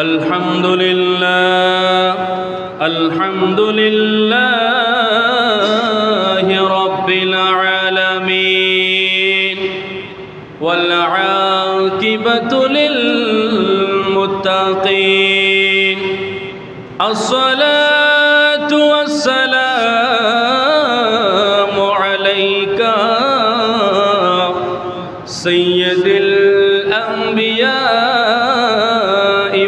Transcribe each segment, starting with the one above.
अल्हम्दुलिल्लाह रब्बिल आलमीन वल आक़िबतु लिल मुत्तक़ीन अस्सलातु वस्सलामु अलैका सय्यिदिल अंबिया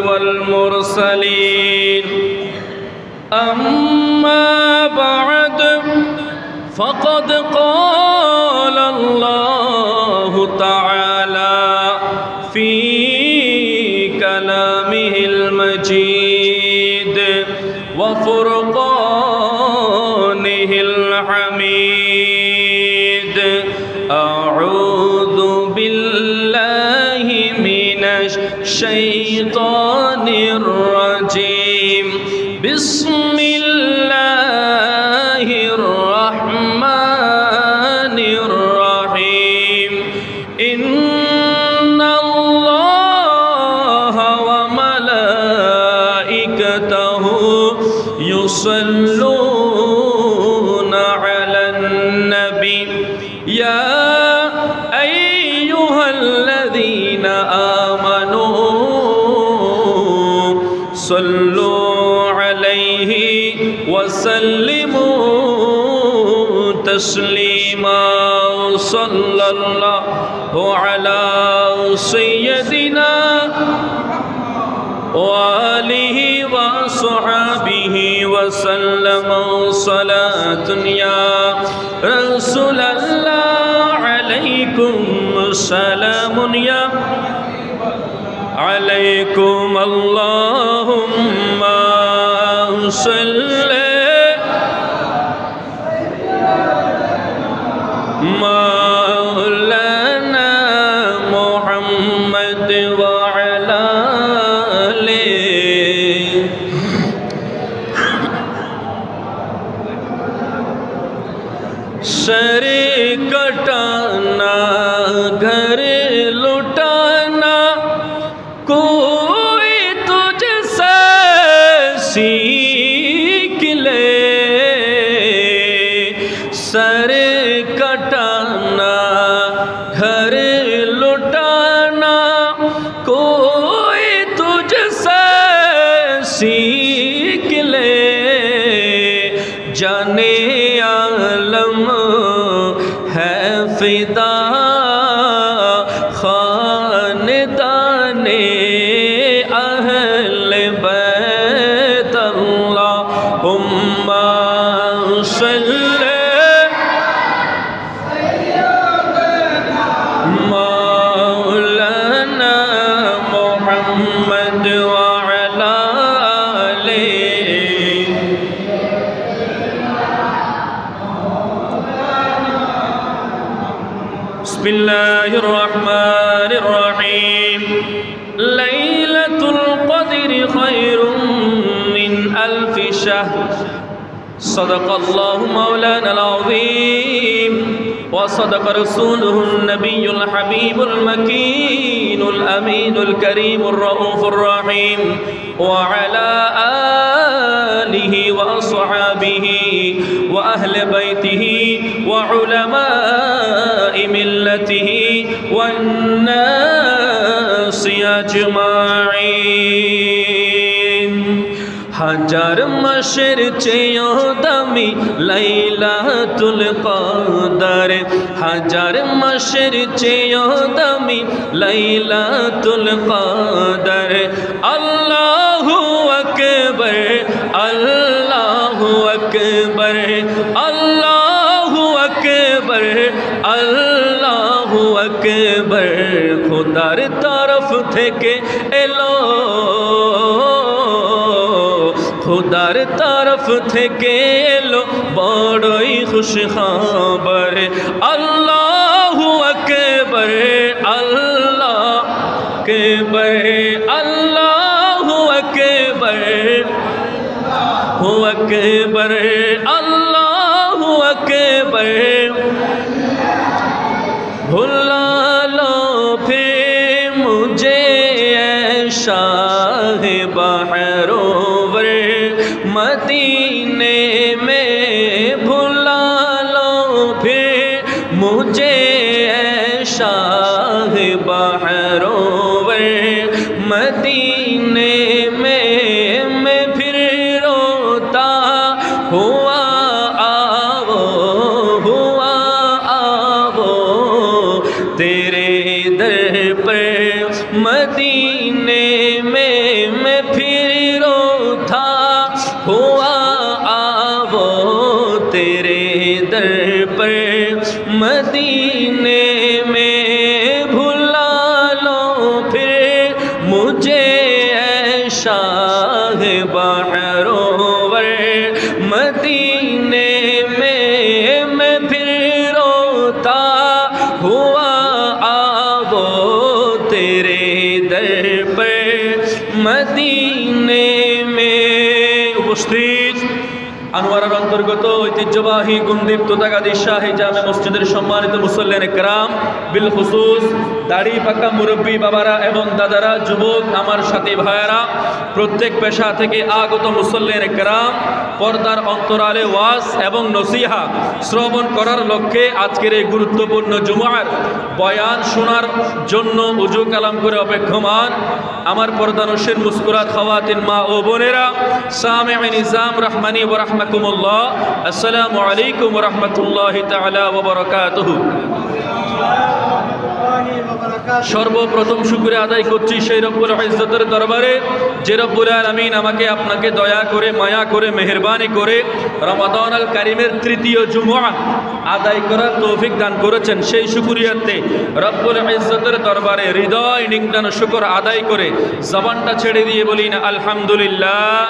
वल मुरसलीन अम्मा बअद फ़क़द क़ाल अल्लाहु तआला फ़ी कलामिहिल मजीद व फ़ुरक़ानिहिल हमीद अऊज़ु बिल्लाहि मिनश शैतानिर रजीम बिस्मिल्लाहिर रहमानिर रहीम इन्नल्लाहा व मलाइकतहु युसल्लूना अलन नबी या अय्युहल्लज़ीना आमनू सल्लु अलैहि वसल्लिमू तस्लीमा सल्लल्लाहु अला सय्यदिना व आलिहि व अस्हाबिहि वसल्लम सलातुन या रसूलल्लाह अलैकुम सलामुन या अलैकुम अल्लाहुम्मा सल्ले मौलाना मुहम्मद व अला आलिहि सर कटाना घर लुटाना कोई तुझसे सीख ले सर कटाना घर लुटाना कोई तुझसे सीख ले जाने आलम है फिदा खानदाने अहले बैत अल्लाहुम्मा सल्ले मौलाना मुहम्मद व अला आलिहि बिस्मिल्लाहिर रहमानिर रहीम लैलतुल क़द्रि खैरुम मिन अल्फि शहर सदक़ल्लाहु मौलानल अज़ीम व सदक़ रसूलुहुन नबियुल हबीबुल मकीनुल अमीनुल करीमुर रऊफ़ुर रहीम व अला आलिहि व अस्हाबिहि व अहले बैतिहि व उलमाए मिल्लतिहि वन्नासि अजमाईन हजार मशर चेयो दमी लैलातुल क़द्र हजार मशर चेयो दमी लैलातुल क़द्र अल्लाहु अकबर अल्लाहु अकबर अल्लाहु अकबर अल्लाहु अकबर खुदार तरफ थेके एलो खुदार तरफ थेके एलो बड़ोई खुश खबर अल्लाहु अकबर अल्लाहु अकबर अल्लाहु अकबर अकबर अल्लाहु अकबर भुला लो फिर मुझे ऐ शाह बहरोवर मदीने में भुला लो फिर मुझे शाह बहरोवर मदीने में मैं फिर रोता हुआ तेरे दर पर मदीने में मैं फिर रोता हुआ आवो तेरे दर पर मदीने में भुला लो फिर मुझे शाह बहरोवर मदीने में मैं फिर रोता हुआ मदीने में उपस्थित আনোয়ারের অন্তর্গত ঐতিহ্যবাহী গুণদীপ্ত তাগাদি শাহী জামে মসজিদের সম্মানিত মুসল্লিয়ানে কেরাম বিল খুসুস দাড়ি পাকা মুরব্বী বাবারা এবং দাদারা যুবক আমার সাথী ভাইয়েরা প্রত্যেক পেশা থেকে আগত মুসল্লিয়ানে কেরাম পর্দার অন্তরালে ওয়াজ এবং নসিহা শ্রবণ করার লক্ষ্যে আজকের এই গুরুত্বপূর্ণ জুমার বয়ান শোনার জন্য উজু কালাম করে অপেক্ষমান আমার পর্দানশীল মুস্কুরাত খাওয়াতিন মা ও বোনেরা সামিঈ নিজাম রহমানি ওয়া রাহমাকুমুল্লাহ আসসালামু আলাইকুম ওয়া রাহমাতুল্লাহি তাআলা ওয়া বারাকাতুহু। সর্বপ্রথম শুকরিয়া আদায় করছি সেই রব্বুল ইজ্জতের দরবারে যে রব্বুল আলামিন আমাকে আপনাকে দয়া করে মায়া করে মেহেরবানি করে রমাদান আল কারীমের তৃতীয় জুমআ আদায় করার তৌফিক দান করেছেন। সেই শুকরিয়াতে রব্বুল ইজ্জতের দরবারে হৃদয় নিংড়ানো শুকর আদায় করে জবানটা ছেড়ে দিয়ে বলি না আলহামদুলিল্লাহ।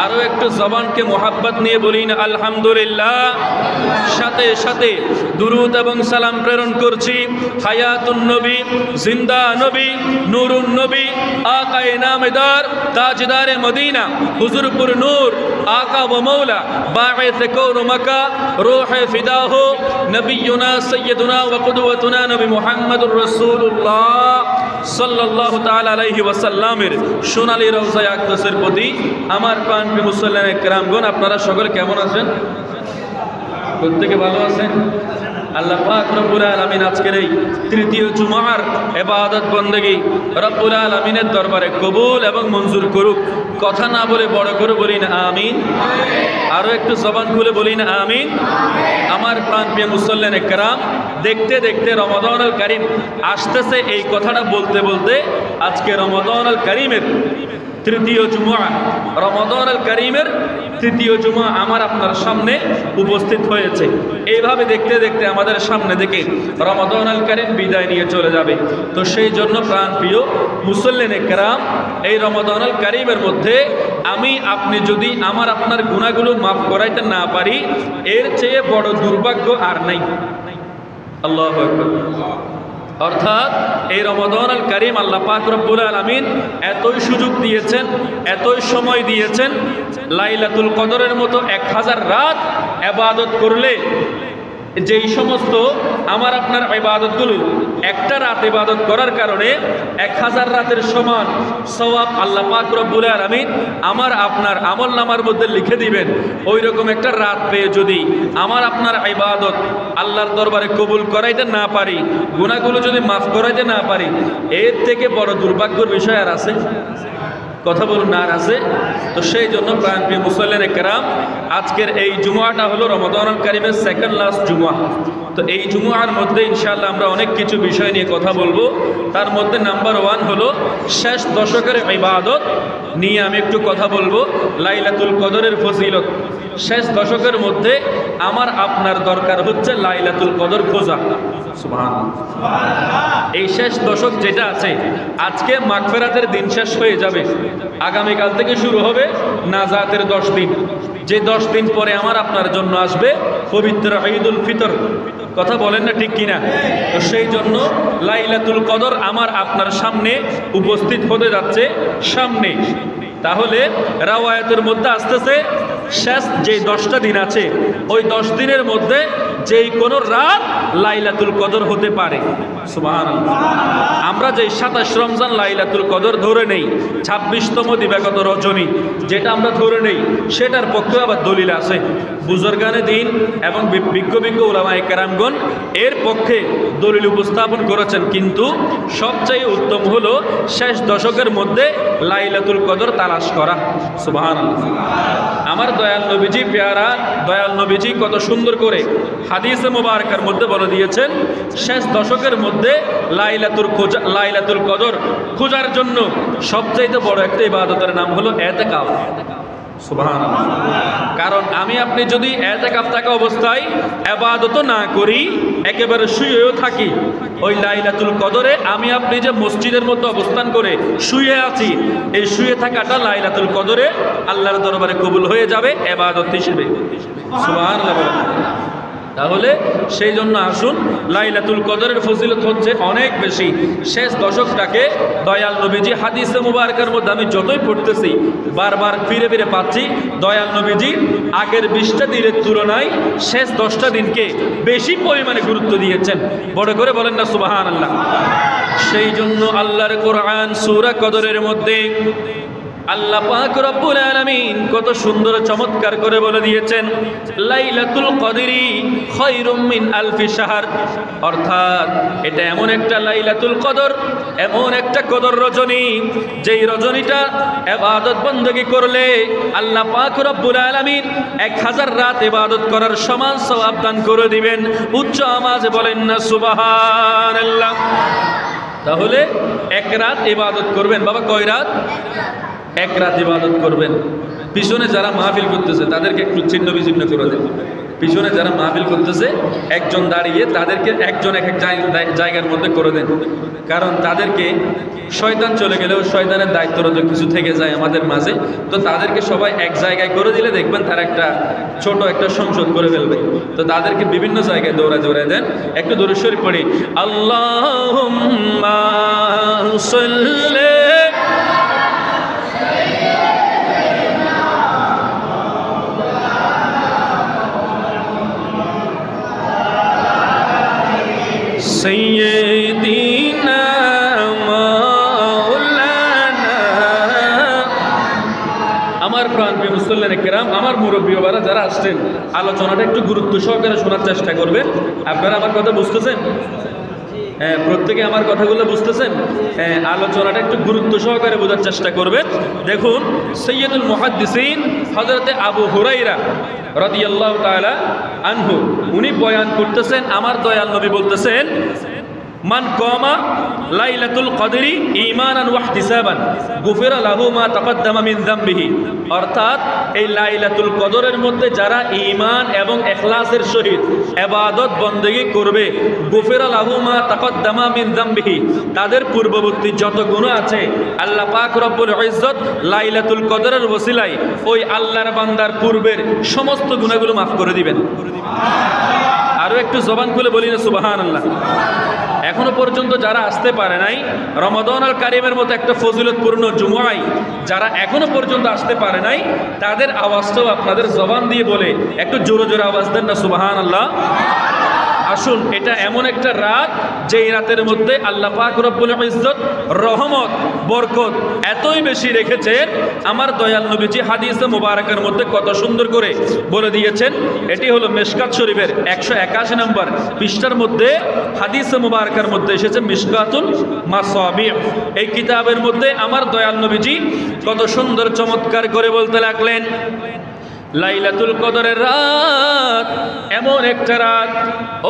আরো একটু জবানকে মোহাব্বত নিয়ে বলি না আলহামদুলিল্লাহ। সাথে সাথে দুরূদ এবং সালাম প্রেরণ করছি হায়াতুন নবী জিন্দা নবী নূরুন নবী আকায়ে নামদার তাজদারে মদিনা হুজুরপুর নূর আকা ও মৌলা বাঈস কৌন মক্কা রূহে ফিদা হো নবিয়ুনা সাইয়্যিদুনা ওয়া কুদওয়াতুনা নবী মুহাম্মদুর রাসূলুল্লাহ সাল্লাল্লাহু তাআলা আলাইহি ওয়াসাল্লামের সোনালী রওজায়ে আকদাসের প্রতি আমার প্রাণপ্রিয় মুসল্লিয়ানে কেরামগণ, আপনারা সকলে কেমন আছেন? প্রত্যেকে ভালো আছেন? আল্লাহ পাক রব্বুল আলামিন আজকের এই তৃতীয় জুমার ইবাদত বন্দেগী রব্বুল আলামিনের দরবারে কবুল এবং মঞ্জুর করুক। কথা না বলে বড় করে বলি না আমিন। আরো একটু জবান খুলে বলি না আমিন। আমার প্রাণপ্রিয় মুসল্লিয়ানে কেরাম, দেখতে দেখতে রমাদান আল কারীম আসতেছে, এই কথাটা বলতে বলতে আজকে রমাদান আল কারীমের তৃতীয় জুমআ, রমাদান আল কারীমের তৃতীয় জুমআ আমার আপনার সামনে উপস্থিত হয়েছে। এইভাবে দেখতে দেখতে আমাদের সামনে থেকে রমাদান আল কারীম বিদায় নিয়ে চলে যাবে। তো সেই জন্য প্রাণপ্রিয় মুসল্লিয়ানে কেরাম, এই রমাদান আল কারীমের মধ্যে আমি আপনি যদি আমার আপনার গুনাহগুলো মাফ করাইতে না পারি, এর চেয়ে বড় দুর্ভাগ্য আর নাই। আল্লাহু আকবার। অর্থাৎ এই রমাদান আল কারীম আল্লাহ পাক রব্বুল আলামিন এতই সুযোগ দিয়েছেন, এতই সময় দিয়েছেন, লাইলাতুল কদরের মতো 1000 রাত ইবাদত করলে যেই সমস্ত আমার আপনার ইবাদতগুলো একটা রাত ইবাদত করার কারণে 1000 রাতের সমান সওয়াব আল্লাহ পাক রব্বুল আলামিন আমার আপনার আমলনামার মধ্যে লিখে দিবেন, ওই রকম একটা রাত পেয়ে যদি আমার আপনার ইবাদত আল্লাহর দরবারে কবুল করাইতে না পারি, গুনাহগুলো যদি মাফ করাইতে না পারি, এর থেকে বড় দুর্ভাগ্যের বিষয় আর আছে? কথা বলুন না, আর আছে? তো সেই জন্য প্রাণপ্রিয় মুসল্লিয়ানে কেরাম, আজকের এই জুমআটা হলো রমাদান আল কারীমের সেকেন্ড লাস্ট জুমআ। তো এই জুমআর মধ্যে ইনশাআল্লাহ আমরা অনেক কিছু বিষয় নিয়ে কথা বলবো। তার মধ্যে নাম্বার 1 হলো শেষ দশকের ইবাদত নিয়ে আমি একটু কথা বলবো, লাইলাতুল কদরের ফজিলত। শেষ দশকের মধ্যে আমার আপনার দরকার হচ্ছে লাইলাতুল কদর খোঁজা। সুবহানাল্লাহ। এই শেষ দশক যেটা আছে, আজকে মাগফিরাতের দিন শেষ হয়ে যাবে, আগামীকাল থেকে শুরু হবে নাজাতের 10 দিন। যে 10 দিন পরে আমার আপনার জন্য আসবে পবিত্র ঈদুল ফিতর। কথা বলেন না ঠিক কিনা? তো সেই জন্য লাইলাতুল কদর আমার আপনার সামনে উপস্থিত হতে যাচ্ছে সামনে। তাহলে রাওয়ায়াতের মধ্যে আসতেছে শেষ যে 10টা দিন আছে, ওই 10 দিনের মধ্যে যেই কোনো রাত লাইলাতুল কদর হতে পারে। সুবহানাল্লাহ। আমরা যে 27 রমজান লাইলাতুল কদর ধরে নেই, 26তম দিবাগত রজনী যেটা আমরা ধরে নেই, সেটার পক্ষে আবার দলিল আছে। বুজুর্গানে দিন এবং বিজ্ঞ উলামায়ে কেরামগণ এর পক্ষে দলিল উপস্থাপন করেছেন, কিন্তু সবচেয়ে উত্তম হলো শেষ দশকের মধ্যে লাইলাতুল কদর তালাশ করা। সুবহানাল্লাহ। আমার দয়াল নবীজি, পেয়ারা দয়াল নবীজি কত সুন্দর করে হাদিসে মুবারকার মধ্যে বলে দিয়েছেন, শেষ দশকের মধ্যে লাইলাতুল কদর খোঁজার জন্য সবচেয়ে বড় একটা ইবাদতের নাম হলো ইতিকাফ। সুবহানাল্লাহ। কারণ আমি আপনি যদি ইতিকাফ থাকা অবস্থায় ইবাদত না করি, একেবারে শুয়েও থাকি, ওই লাইলাতুল কদরে আমি আপনি যে মসজিদের মধ্যে অবস্থান করে শুয়ে আছি, এই শুয়ে থাকাটা লাইলাতুল কদরে আল্লাহর দরবারে কবুল হয়ে যাবে ইবাদত হিসেবে। সুবহানাল্লাহ। তাহলে সেই জন্য আসুন, লাইলাতুল কদরের ফজিলত হচ্ছে অনেক বেশি। শেষ দশকটাকে দয়াল নবীজি হাদিসে মুবারকের মধ্যে আমি যতই পড়তেছি বারবার ফিরে ফিরে পাচ্ছি, দয়াল নবীজি আগের 20টা দিনের তুলনায় শেষ 10টা দিনকে বেশি পরিমাণে গুরুত্ব দিয়েছেন। বড় করে বলেন না সুবহানাল্লাহ। সেই জন্য আল্লাহর কোরআন সূরা কদরের মধ্যে আল্লাহ পাক রব্বুল আলামিন কত সুন্দর চমৎকার করে বলে দিয়েছেন, লাইলাতুল কদরি খায়রুম মিন আলফি শাহর। অর্থাৎ এটা এমন একটা লাইলাতুল কদর, এমন একটা কদর রজনী, যেই রজনীটা ইবাদত বندگی করলে আল্লাহ পাক রব্বুল আলামিন 1000 রাত ইবাদত করার সমান সওয়াব দান করে দিবেন। উচ্চ আওয়াজে বলেন না সুবহানাল্লাহ। তাহলে এক রাত ইবাদত করবেন। বাবা কয় রাত? এক রাত ইবাদত করবেন। পিছনে যারা মাহফিল করতেছে তাদেরকে একটু ছিন্ন বিচ্ছিন্ন করে দেন। পিছনে যারা মাহফিল করতেছে একজন দাঁড়িয়ে তাদেরকে একজন এক এক জায়গার মধ্যে করে দেন। কারণ তাদেরকে শয়তান চলে গেলেও শয়তানের দায়িত্বরত কিছু থেকে যায় আমাদের মাঝে, তো তাদেরকে সবাই এক জায়গায় করে দিলে দেখবেন তারা একটা ছোট একটা সংসদ করে ফেলবে। তো তাদেরকে বিভিন্ন জায়গায় দৌড়ায় দেন। একটু দরুদ শরীফ পড়ি, আল্লাহুম্মা সাল্লি সাইয়্যিদিনা মাওলানা। আমার প্রাণপ্রিয় মুসল্লিয়ানে কেরাম, আমার মুরব্বী বাবারা যারা আসছেন, আলোচনাটা একটু গুরুত্ব সহকারে শোনার চেষ্টা করবেন। আপনারা আমার কথা বুঝতেছেন? হ্যাঁ, প্রত্যেকে আমার কথাগুলো বুঝতেছেন? হ্যাঁ, আলোচনাটা একটু গুরুত্ব সহকারে বোঝার চেষ্টা করবেন। দেখুন, সৈয়দুল মুহাদ্দিসিন হযরতে আবু হুরায়রা রাদিয়াল্লাহু তাআলা আনহু উনি বয়ান করতেছেন, আমার দয়াল নবী বলতেছেন, মান কামা লাইলাতুল কদরি ঈমানান ওয়া ইহতিসাবান গুফিরা লাহু মা তাকদ্দামা মিন যামবিহি। অর্থাৎ এই লাইলাতুল কদরের মধ্যে যারা ঈমান এবং ইখলাসের সহিত ইবাদত বندگی করবে, গুফিরা লাহু মা তাকদ্দামা মিন যামবিহি, তাদের পূর্ববর্তী যত গুনাহ আছে আল্লাহ পাক রব্বুল ইজ্জত লাইলাতুল কদরের ওসিলায় ওই আল্লাহর বান্দার পূর্বের সমস্ত গুনাহগুলো মাফ করে দিবেন। আরো একটু জবান খুলে বলি না সুবহানাল্লাহ। এখনো পর্যন্ত যারা আসতে পারে নাই, রমাদান আল কারিমের মতো একটা ফজিলতপূর্ণ জুমআয় যারা এখনো পর্যন্ত আসতে পারে নাই, তাদের আওয়াজটাও আপনাদের জবান দিয়ে বলে একটু জোরে জোরে আওয়াজ দেন না সুবহানাল্লাহ। আসুন, এটা এমন একটা রাত যেই রাতের মধ্যে আল্লাহ পাক রব্বুল ইজ্জত রহমত বরকত এতই বেশি রেখেছেন, আমার দয়াল নবীজি হাদিসে মুবারকের মধ্যে কত সুন্দর করে বলে দিয়েছেন। এটি হলো মিশকাত শরীফের 181 নম্বর পৃষ্ঠার মধ্যে হাদিসে মুবারকের মধ্যে এসেছে মিশকাতুল মাসাবিহ। এই কিতাবের মধ্যে আমার দয়াল নবীজি কত সুন্দর চমৎকার করে বলতে লাগলেন, লাইলাতুল কদরের রাত এমন একটা রাত,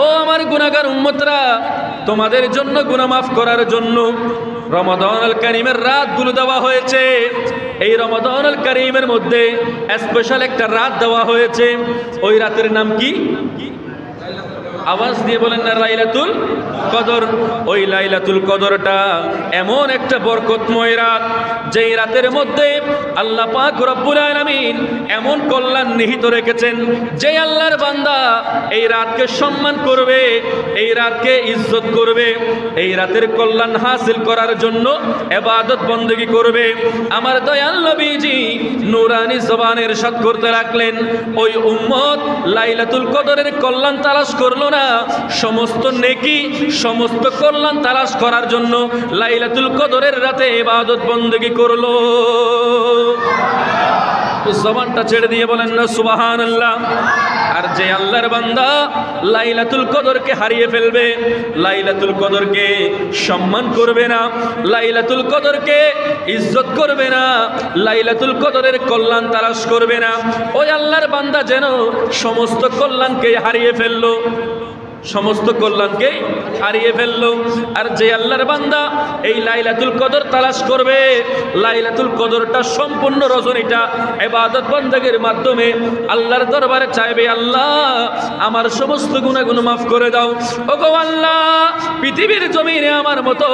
ও আমার গুনাহগার উম্মতরা, তোমাদের জন্য গুনাহ মাফ করার জন্য রমাদান আল কারীমের রাতগুলো দেওয়া হয়েছে। এই রমাদান আল কারীমের মধ্যে স্পেশাল একটা রাত দেওয়া হয়েছে। ওই রাতের নাম কি? আওয়াজ দিয়ে বলেন না, লাইলাতুল কদর। ওই লাইলাতুল কদরটা এমন একটা বরকতময় রাত, যেই রাতের মধ্যে আল্লাহ পাক রব্বুল আলামিন এমন কল্যাণ নিহিত রেখেছেন, যে আল্লাহর বান্দা এই রাতকে সম্মান করবে, এই রাতকে ইজ্জত করবে, এই রাতের কল্যাণ হাসিল করার জন্য ইবাদত বندگی করবে, আমার দয়াল নবীজি নূরানি জবানের ইরশাদ করতে লাগলেন, ওই উম্মত লাইলাতুল কদরের কল্যাণ তালাশ করলো না, সমস্ত নেকি সমস্ত কল্যাণ তালাশ করার জন্য লাইলাতুল কদরের রাতে ইবাদত বন্দেগী করলো। জবানটা ছেড়ে দিয়ে বলেন না সুবহানাল্লাহ। আর যে আল্লাহর বান্দা লাইলাতুল কদরকে হারিয়ে ফেলবে, লাইলাতুল কদরকে সম্মান করবে না, লাইলাতুল কদরকে ইজ্জত করবে না, লাইলাতুল কদরের কল্যাণ তালাশ করবে না, ওই আল্লাহর বান্দা যেন সমস্ত কল্যাণকে হারিয়ে ফেললো, সমস্ত কল্যাণকে হারিয়ে ফেললো। আর যে আল্লাহর বান্দা এই লাইলাতুল কদর তালাশ করবে, লাইলাতুল কদরটা সম্পূর্ণ রজনীটা ইবাদত বন্দেগীর মাধ্যমে আল্লাহর দরবারে চাইবে, আল্লাহ আমার সমস্ত গুনাহগুলো মাফ করে দাও। ওগো আল্লাহ, পৃথিবীর জমিনে আমার মতো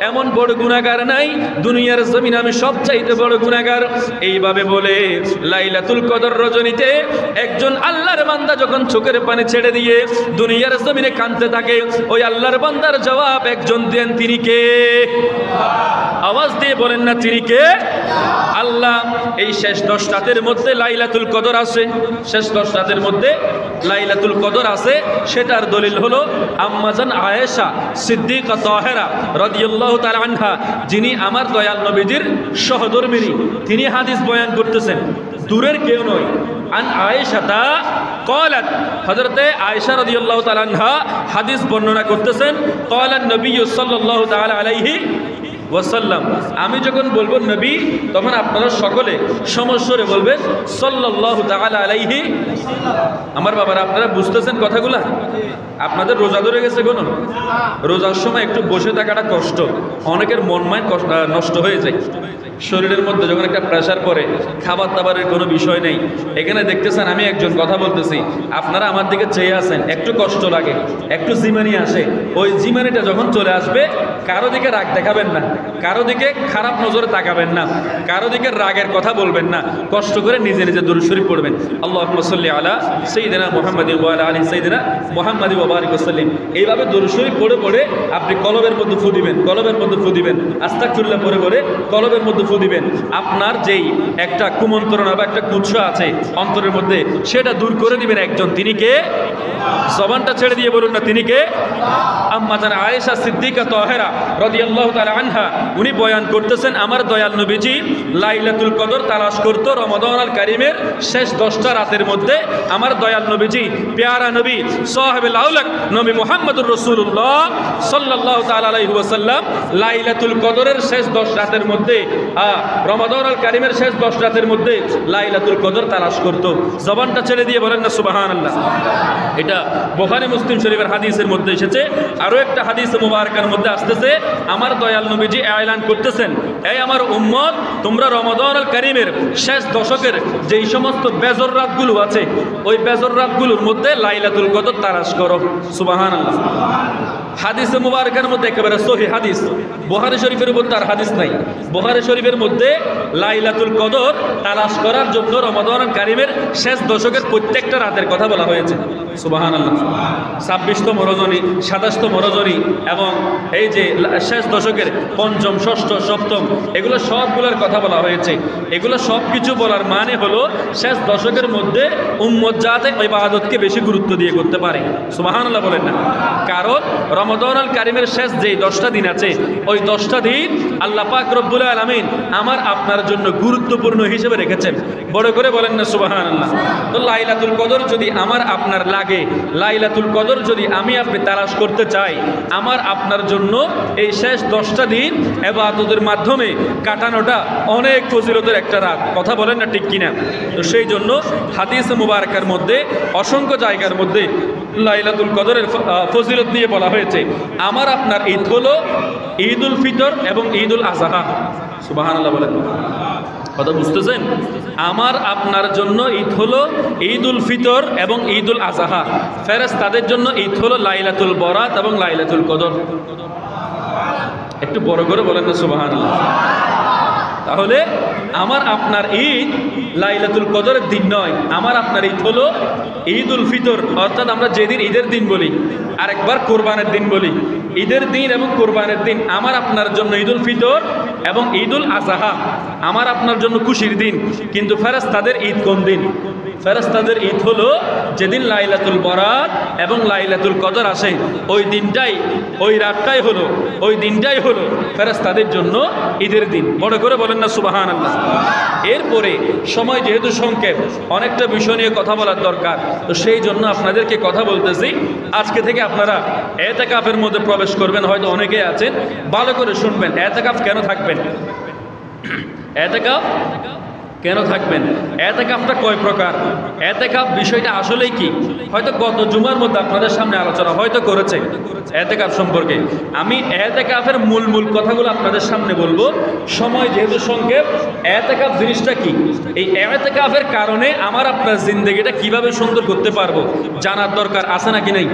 এমন বড় গুনাহগার নাই, দুনিয়ার জমিনে আমি সবচাইতে বড় গুনাহগার। এইভাবে বলে লাইলাতুল কদর রজনীতে একজন আল্লাহর বান্দা যখন চোখের পানি ছেড়ে দিয়ে দুনিয়ার জমিনে কাঁদতে থাকে, ওই আল্লাহর বান্দার জবাব একজন দেন, তিনি কে? আওয়াজ দিয়ে বলেন না, তিনি কে? আল্লাহ। এই শেষ 10 রাতের মধ্যে লাইলাতুল কদর আছে, শেষ 10 রাতের মধ্যে লাইলাতুল কদর আছে। সেটার দলিল হলো আম্মাজান আয়েশা সিদ্দিকা তাহেরা রাদিয়াল্লাহু তাআলা আনহা, যিনি আমার দয়াল নবীজির সহধর্মিণী, তিনি হাদিস বয়ান করতেছেন, দূরের কেউ নয়। আন আয়েশাতা ক্বালাত, হযরতে আয়েশা রাদিয়াল্লাহু তাআলা আনহা হাদিস বর্ণনা করতেছেন, ক্বালান নবী সাল্লাল্লাহু তাআলা আলাইহি ওয়াসাল্লাম। আমি যখন বলবো নবী, তখন আপনারা সকলে সমস্বরে বলবেন সাল্লাল্লাহু তাআলা আলাইহি। আমার বাবারা, আপনারা বুঝতেছেন কথাগুলা? আপনাদের রোজা ধরে গেছে কোনো? রোজার সময় একটু বসে থাকাটা কষ্ট, অনেকের মন মাইন্ড নষ্ট হয়ে যায়। শরীরের মধ্যে যখন একটা প্রেশার পড়ে, খাবার দাবারের কোনো বিষয় নেই। এখানে দেখতেছেন আমি একজন কথা বলতেছি, আপনারা আমার দিকে চেয়ে আছেন, একটু কষ্ট লাগে, একটু জিমানি আসে। ওই জিমানিটা যখন চলে আসবে, কারো দিকে রাগ দেখাবেন না, কারো দিকে খারাপ নজরে তাকাবেন না, কারো দিকে রাগের কথা বলবেন না, কষ্ট করে নিজে নিজে দুরূদ শরীফ পড়বেন। আল্লাহুম্মা সাল্লি আলা সাইয়্যিদিনা মুহাম্মাদিন ওয়া আলা আলি সাইয়্যিদিনা মুহাম্মাদি ওয়া বারিক ওয়া সাল্লিম। এইভাবে দুরূদ শরীফ পড়ে পড়ে আপনি কলবের মধ্যে ফু দিবেন, কলবের মধ্যে ফু দিবেন, আস্তাগফিরুল্লাহ পড়ে পড়ে কলবের মধ্যে ফু দিবেন। আপনার যেই একটা কুমন্ত্রণা বা একটা কুৎসা আছে অন্তরের মধ্যে, সেটা দূর করে দিবেন একজন, তিনি কে? জবানটা ছেড়ে দিয়ে বলুন না, তিনি কে? আম্মাজান আয়েশা সিদ্দিকা তাহেরা রাদিয়াল্লাহু তাআলা আনহা, উনি বয়ান করতেছেন, আমার দয়াল নবীজি লাইলাতুল কদর তালাশ করতো রমাদানুল কারীমের শেষ 10টা রাতের মধ্যে। আমার দয়াল নবীজি, প্যারা নবী সাহেবুল আউলাক নবী মুহাম্মদুর রাসূলুল্লাহ সাল্লাল্লাহু তাআলা আলাইহি ওয়াসাল্লাম লাইলাতুল কদরের শেষ 10 রাতের মধ্যে, রমাদানুল কারীমের শেষ 10 রাতের মধ্যে লাইলাতুল কদর তালাশ করতো। জবানটা ছেড়ে দিয়ে বলেন না সুবহানাল্লাহ। এটা বুখারী মুসলিম শরীফের হাদিসের মধ্যে এসেছে। আরো একটা হাদিস মুবারকার মধ্যে আসতেছে, আমার দয়াল নবীজি এলান করতেছেন, এই আমার উম্মত, তোমরা রমাদানুল কারীমের শেষ দশকের যেই সমস্ত বেজর রাতগুলো আছে, ওই বেজর রাতগুলোর মধ্যে লাইলাতুল কদর তালাশ করো। সুবহানাল্লাহ। হাদিসে মুবারকার মধ্যে একেবারে সহিহ হাদিস, বুখারী শরীফের মধ্যে আর হাদিস নাই। বুখারী শরীফের মধ্যে লাইলাতুল কদর তালাশ করার জন্য রমাদানুল কারীমের শেষ দশকের প্রত্যেকটা রাতের কথা বলা হয়েছে। সুবহানাল্লাহ। 26তম রজনী, 27তম রজনী এবং এই যে শেষ দশকের 5ম, 6ষ্ঠ, 7ম, এগুলো সবগুলোর কথা বলা হয়েছে। এগুলো সব কিছু বলার মানে হলো শেষ দশকের মধ্যে উম্মত যাতে ইবাদতকে বেশি গুরুত্ব দিয়ে করতে পারে। সুবহানাল্লাহ বলেন না? কারণ রমাদানুল কারীমের শেষ যেই 10টা দিন আছে, ওই 10টা দিন আল্লাহ পাক রব্বুল আলামিন আমার আপনার জন্য গুরুত্বপূর্ণ হিসেবে রেখেছেন। বড় করে বলেন না সুবহানাল্লাহ। তো লাইলাতুল কদর যদি আমার আপনার লাগে, লাইলাতুল কদর যদি আমি আপনি তালাশ করতে চাই, আমার আপনার জন্য এই শেষ 10টা দিন ইবাদতের মাধ্যমে কাটানোটা অনেক ফজিলতের একটা রাত। কথা বলেন না ঠিক কিনা? তো সেই জন্য হাদিসে মুবারকার মধ্যে অসংখ্য জায়গার মধ্যে লাইলাতুল কদরের ফজিলত নিয়ে বলা হয়েছে। আমার আপনার ঈদ হলো ঈদুল ফিতর এবং ঈদুল আযহা। সুবহানাল্লাহ বলেন। কথা বুঝতেছেন? আমার আপনার জন্য ঈদ হলো ঈদুল ফিতর এবং ঈদুল আযহা। ফেরেশতাদের জন্য ঈদ হলো লাইলাতুল বরাত এবং লাইলাতুল কদর। একটু বড় করে বলেন না সুবহানাল্লাহ। তাহলে আমার আপনার ঈদ লাইলাতুল কদরের দিন নয়, আমার আপনার ঈদ হলো ঈদুল ফিতর, অর্থাৎ আমরা যেদিন ঈদের দিন বলি, আরেকবার কোরবানের দিন বলি, ঈদের দিন এবং কোরবানের দিন আমার আপনার জন্য ঈদুল ফিতর এবং ঈদুল আজহা আমার আপনার জন্য খুশির দিন, কিন্তু ফেরেশতাদের ঈদ কোন দিন? ফেরেশতাদের ঈদ হলো যেদিন লাইলাতুল বরাত এবং লাইলাতুল কদর আসে, ওই দিনটাই, ওই রাতটাই হলো, ওই দিনটাই হলো ফেরেশতাদের জন্য ঈদের দিন। বড় করে বলেন না সুবহানাল্লাহ। এরপরে সময় যেহেতু সংক্ষেপ, অনেকটা বিষয় নিয়ে কথা বলার দরকার, তো সেই জন্য আপনাদেরকে কথা বলতেছি। আজকে থেকে আপনারা এতেকাফের মধ্যে প্রবেশ করবেন, হয়তো অনেকেই আছেন, ভালো করে শুনবেন। এতেকাফ কেন থাকবেন? এতেকাফ কেন থাকবেন? এতেকাফটা কয় প্রকার? এতেকাফ বিষয়টা আসলেই কি? হয়তো গত জুমার মধ্যে আপনাদের সামনে আলোচনা হয়তো করেছে এতেকাফ সম্পর্কে। আমি এতেকাফের মূল কথাগুলো আপনাদের সামনে বলবো, সময় যেহেতু সংক্ষেপ। এতেকাফ জিনিসটা কি, এই এতেকাফের কারণে আমার আপনার জিন্দেগিটা কিভাবে সুন্দর করতে পারবো জানার দরকার আছে নাকি নাই?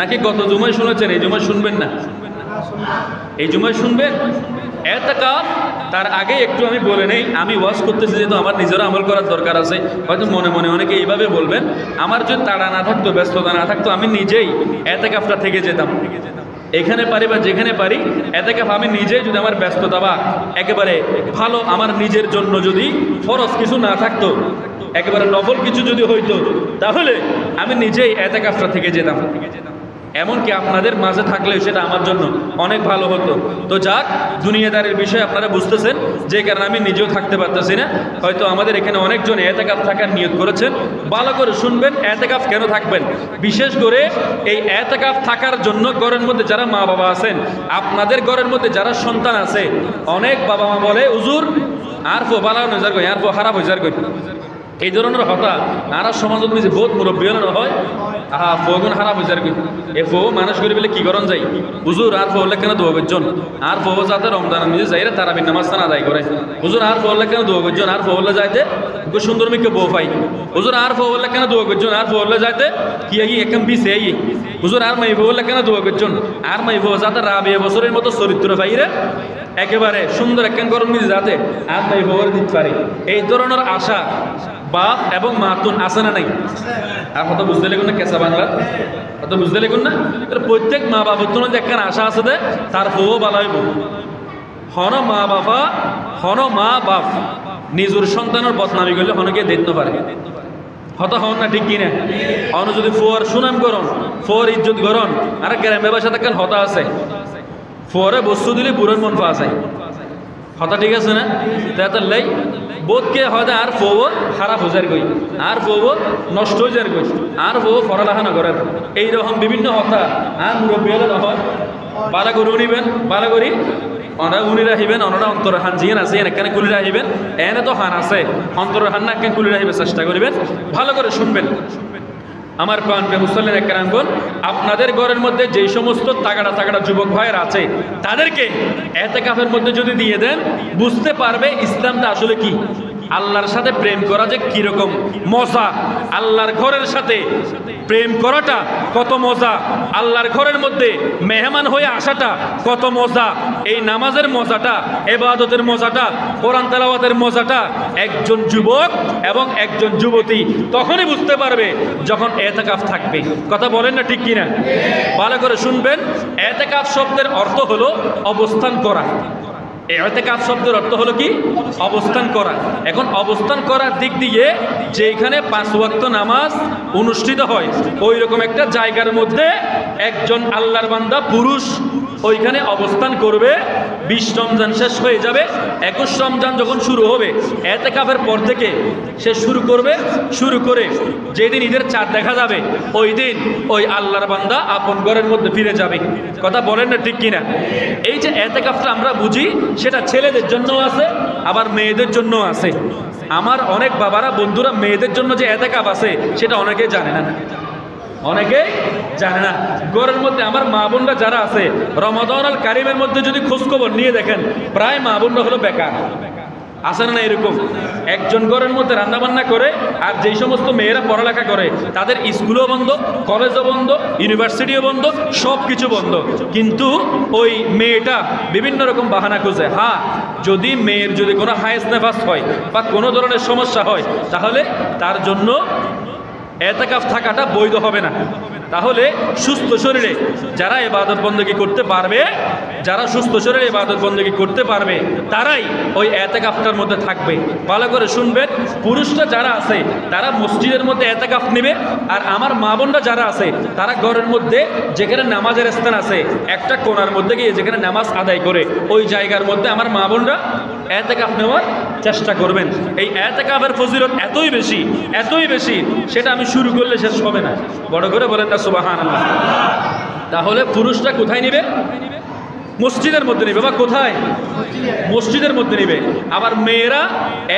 নাকি গত জুমায় শুনেছেন, এই জুমায় শুনবেন না? এই জুমায় শুনবেন। এতেকাফ তার আগে একটু আমি বলে নেই, আমি ওয়াজ করতেছি যেহেতু আমার নিজেরও আমল করার দরকার আছে। হয়তো মনে মনে অনেকে এইভাবে বলবেন, আমার যদি তাড়া না থাকতো, ব্যস্ততা না থাকতো, আমি নিজেই এতেকাফটা থেকে যেতাম। এখানে পারি বা যেখানে পারি এতেকাফ আমি নিজেই, যদি আমার ব্যস্ততা বা একেবারে ভালো আমার নিজের জন্য যদি ফরজ কিছু না থাকতো, একেবারে নফল কিছু যদি হইতো, তাহলে আমি নিজেই এতেকাফটা থেকে যেতাম। এমনকি আপনাদের মাঝে থাকলে সেটা আমার জন্য অনেক ভালো হতো। তো যাক, দুনিয়াদারের বিষয় আপনারা বুঝতেছেন, যে কারণে আমি নিজেও থাকতে পারতেছি না। হয়তো আমাদের এখানে অনেকজন এতেকাফ থাকার নিয়ত করেছেন, ভালো করে শুনবেন। এতেকাফ কেন থাকবেন? বিশেষ করে এই এতেকাফ থাকার জন্য ঘরের মধ্যে যারা মা বাবা আছেন, আপনাদের ঘরের মধ্যে যারা সন্তান আছে, অনেক বাবা মা বলে হুজুর আর ফো বালা নজার কই, আর ফো খারাপ হইজার কই, এই ধরনের হতা আর সমাজত নিজে বহুত মুরব্বী না হয়। আহা ফোগুন খারাপ হয়ে যায়, এ ফো মানুষ করে বলে কি করণ যাই হুজুর আর ফোলে কেন দোয়া করছেন, আর ফো যাতে রমজান নিজে যাই তারাবির নামাজটা আদায় করে, হুজুর আর ফোলে কেন দোয়া করছেন, আর ফোলে যাইতে সুন্দর মিকে বউ পাই, হুজুর আর ফোলে কেন দোয়া করছেন, আর ফোলে যাইতে কি একদম পিছিয়ে হুজুর আর মাই ফোলে কেন দোয়া করছেন, আর মাই ফো যাতে রাবে বছরের মতো চরিত্র পাইরে একেবারে সুন্দর একখান গরম নিজে যাতে আর মাই ফোর দিতে পারে। এই ধরনের আশা বাপ এবং মাতুন আছে না নাই? আর কত বুঝতে লেগুন না কেঁচা বাংলা, কত বুঝতে লেগুন না? প্রত্যেক মা বাবার তো একখান আশা আছে দে তার ফোও ভালো হইব। হন মা বাবা, হন মা বাপ নিজের সন্তানের বদনামি করলে হনকে দেখতে পারে, হত হন না, ঠিক কিনা? হন যদি ফোর সুনাম করন, ফোর ইজ্জত করন, আর গ্রামের বাসাতে একখান হতা আছে, ফোরে বস্তু দিলে বুড়োর মন পাওয়া যায়, হতা ঠিক আছে না? তাই লাই বোধকে হয়তো আর ফো খারাপ হয়ে যায় গই, আর ফো নষ্ট হয়ে যায় গই, আর ফো পড়ালেখা না করেন, এইরকম বিভিন্ন হতা। আর মুরব্বীরা হয় বালা করে উনিবেন, বালা করি ওনারা উনি রাখিবেন, ওনারা অন্তরের হান জিয়ান আছে এখানে কুলি রাখিবেন, এনে তো হান আছে অন্তরের হান না একখানে কুলি রাখিবে চেষ্টা করিবেন। ভালো করে শুনবেন আমার প্রাণপ্রিয় মুসল্লিন একরামগণ, আপনাদের ঘরের মধ্যে যেই সমস্ত তাগড়া যুবক ভাইয়ের আছে, তাদেরকে এতেকাফের মধ্যে যদি দিয়ে দেন, বুঝতে পারবে ইসলামটা আসলে কি, আল্লাহর সাথে প্রেম করা যে কিরকম মজা, আল্লাহর ঘরের সাথে প্রেম করাটা কত মজা, আল্লাহর ঘরের মধ্যে মেহমান হয়ে আসাটা কত মজা, এই নামাজের মজাটা, ইবাদতের মজাটা, কোরআন তেলাওয়াতের মজাটা একজন যুবক এবং একজন যুবতী তখনই বুঝতে পারবে যখন এতেকাফ থাকবে। কথা বলেন না ঠিক কিনা? ভালো করে শুনবেন। এতেকাফ শব্দের অর্থ হলো অবস্থান করা। এতেকাফ শব্দের অর্থ হলো কি? অবস্থান করা। এখন অবস্থান করার দিক দিয়ে যেখানে 5 ওয়াক্ত নামাজ অনুষ্ঠিত হয়, ওই রকম একটা জায়গার মধ্যে একজন আল্লাহর বান্দা পুরুষ ওইখানে অবস্থান করবে। 20 রমজান শেষ হয়ে যাবে, 21 রমজান যখন শুরু হবে, এতেকাফের পর থেকে সে শুরু করে যেদিন ঈদের চাঁদ দেখা যাবে, ওই দিন ওই আল্লাহর বান্দা আপন ঘরের মধ্যে ফিরে যাবে। কথা বলেন না ঠিক কিনা? এই যে এতেকাফটা আমরা বুঝি, সেটা ছেলেদের জন্য আছে, আবার মেয়েদের জন্য আছে। আমার অনেক বাবারা বন্ধুরা মেয়েদের জন্য যে এতেকাফ আছে সেটা অনেকেই জানে না, অনেকেই জানে না। ঘরের মধ্যে আমার মা বোনরা যারা আছে, রমাদানুল কারিমের মধ্যে যদি খোঁজখবর নিয়ে দেখেন, প্রায় মা বোনরা হলো বেকার। আছে না এরকম? একজন ঘরের মধ্যে রান্না বান্না করে, আর যেই সমস্ত মেয়েরা পড়ালেখা করে তাদের স্কুলও বন্ধ, কলেজও বন্ধ, ইউনিভার্সিটিও বন্ধ, সব কিছু বন্ধ। কিন্তু ওই মেয়েটা বিভিন্ন রকম বাহানা খুঁজে। হ্যাঁ, যদি মেয়ের যদি কোনো হাইস নেফাস হয় বা কোনো ধরনের সমস্যা হয়, তাহলে তার জন্য এতেকাফ থাকাটা বৈধ হবে না। তাহলে সুস্থ শরীরে যারা ইবাদত বন্দেগী করতে পারবে, যারা সুস্থ শরীরে ইবাদত বন্দেগী করতে পারবে, তারাই ওই এতেকাফটার মধ্যে থাকবে। ভালো করে শুনবেন, পুরুষরা যারা আছে তারা মসজিদের মধ্যে এতেকাফ নেবে, আর আমার মা বোনরা যারা আছে তারা ঘরের মধ্যে যেখানে নামাজের স্থান আছে একটা কোণার মধ্যে গিয়ে যেখানে নামাজ আদায় করে ওই জায়গার মধ্যে আমার মা বোনরা এতেকাফ নেওয়ার চেষ্টা করবেন। এই এতেকাফের ফজিলত এতই বেশি, এতই বেশি, সেটা আমি শুরু করলে শেষ হবে না। বড় করে বলেন না সুবহানাল্লাহ। তাহলে পুরুষরা কোথায় নেবে? মসজিদের মধ্যে নেবে। বা কোথায়? মসজিদের মধ্যে নেবে। আবার মেয়েরা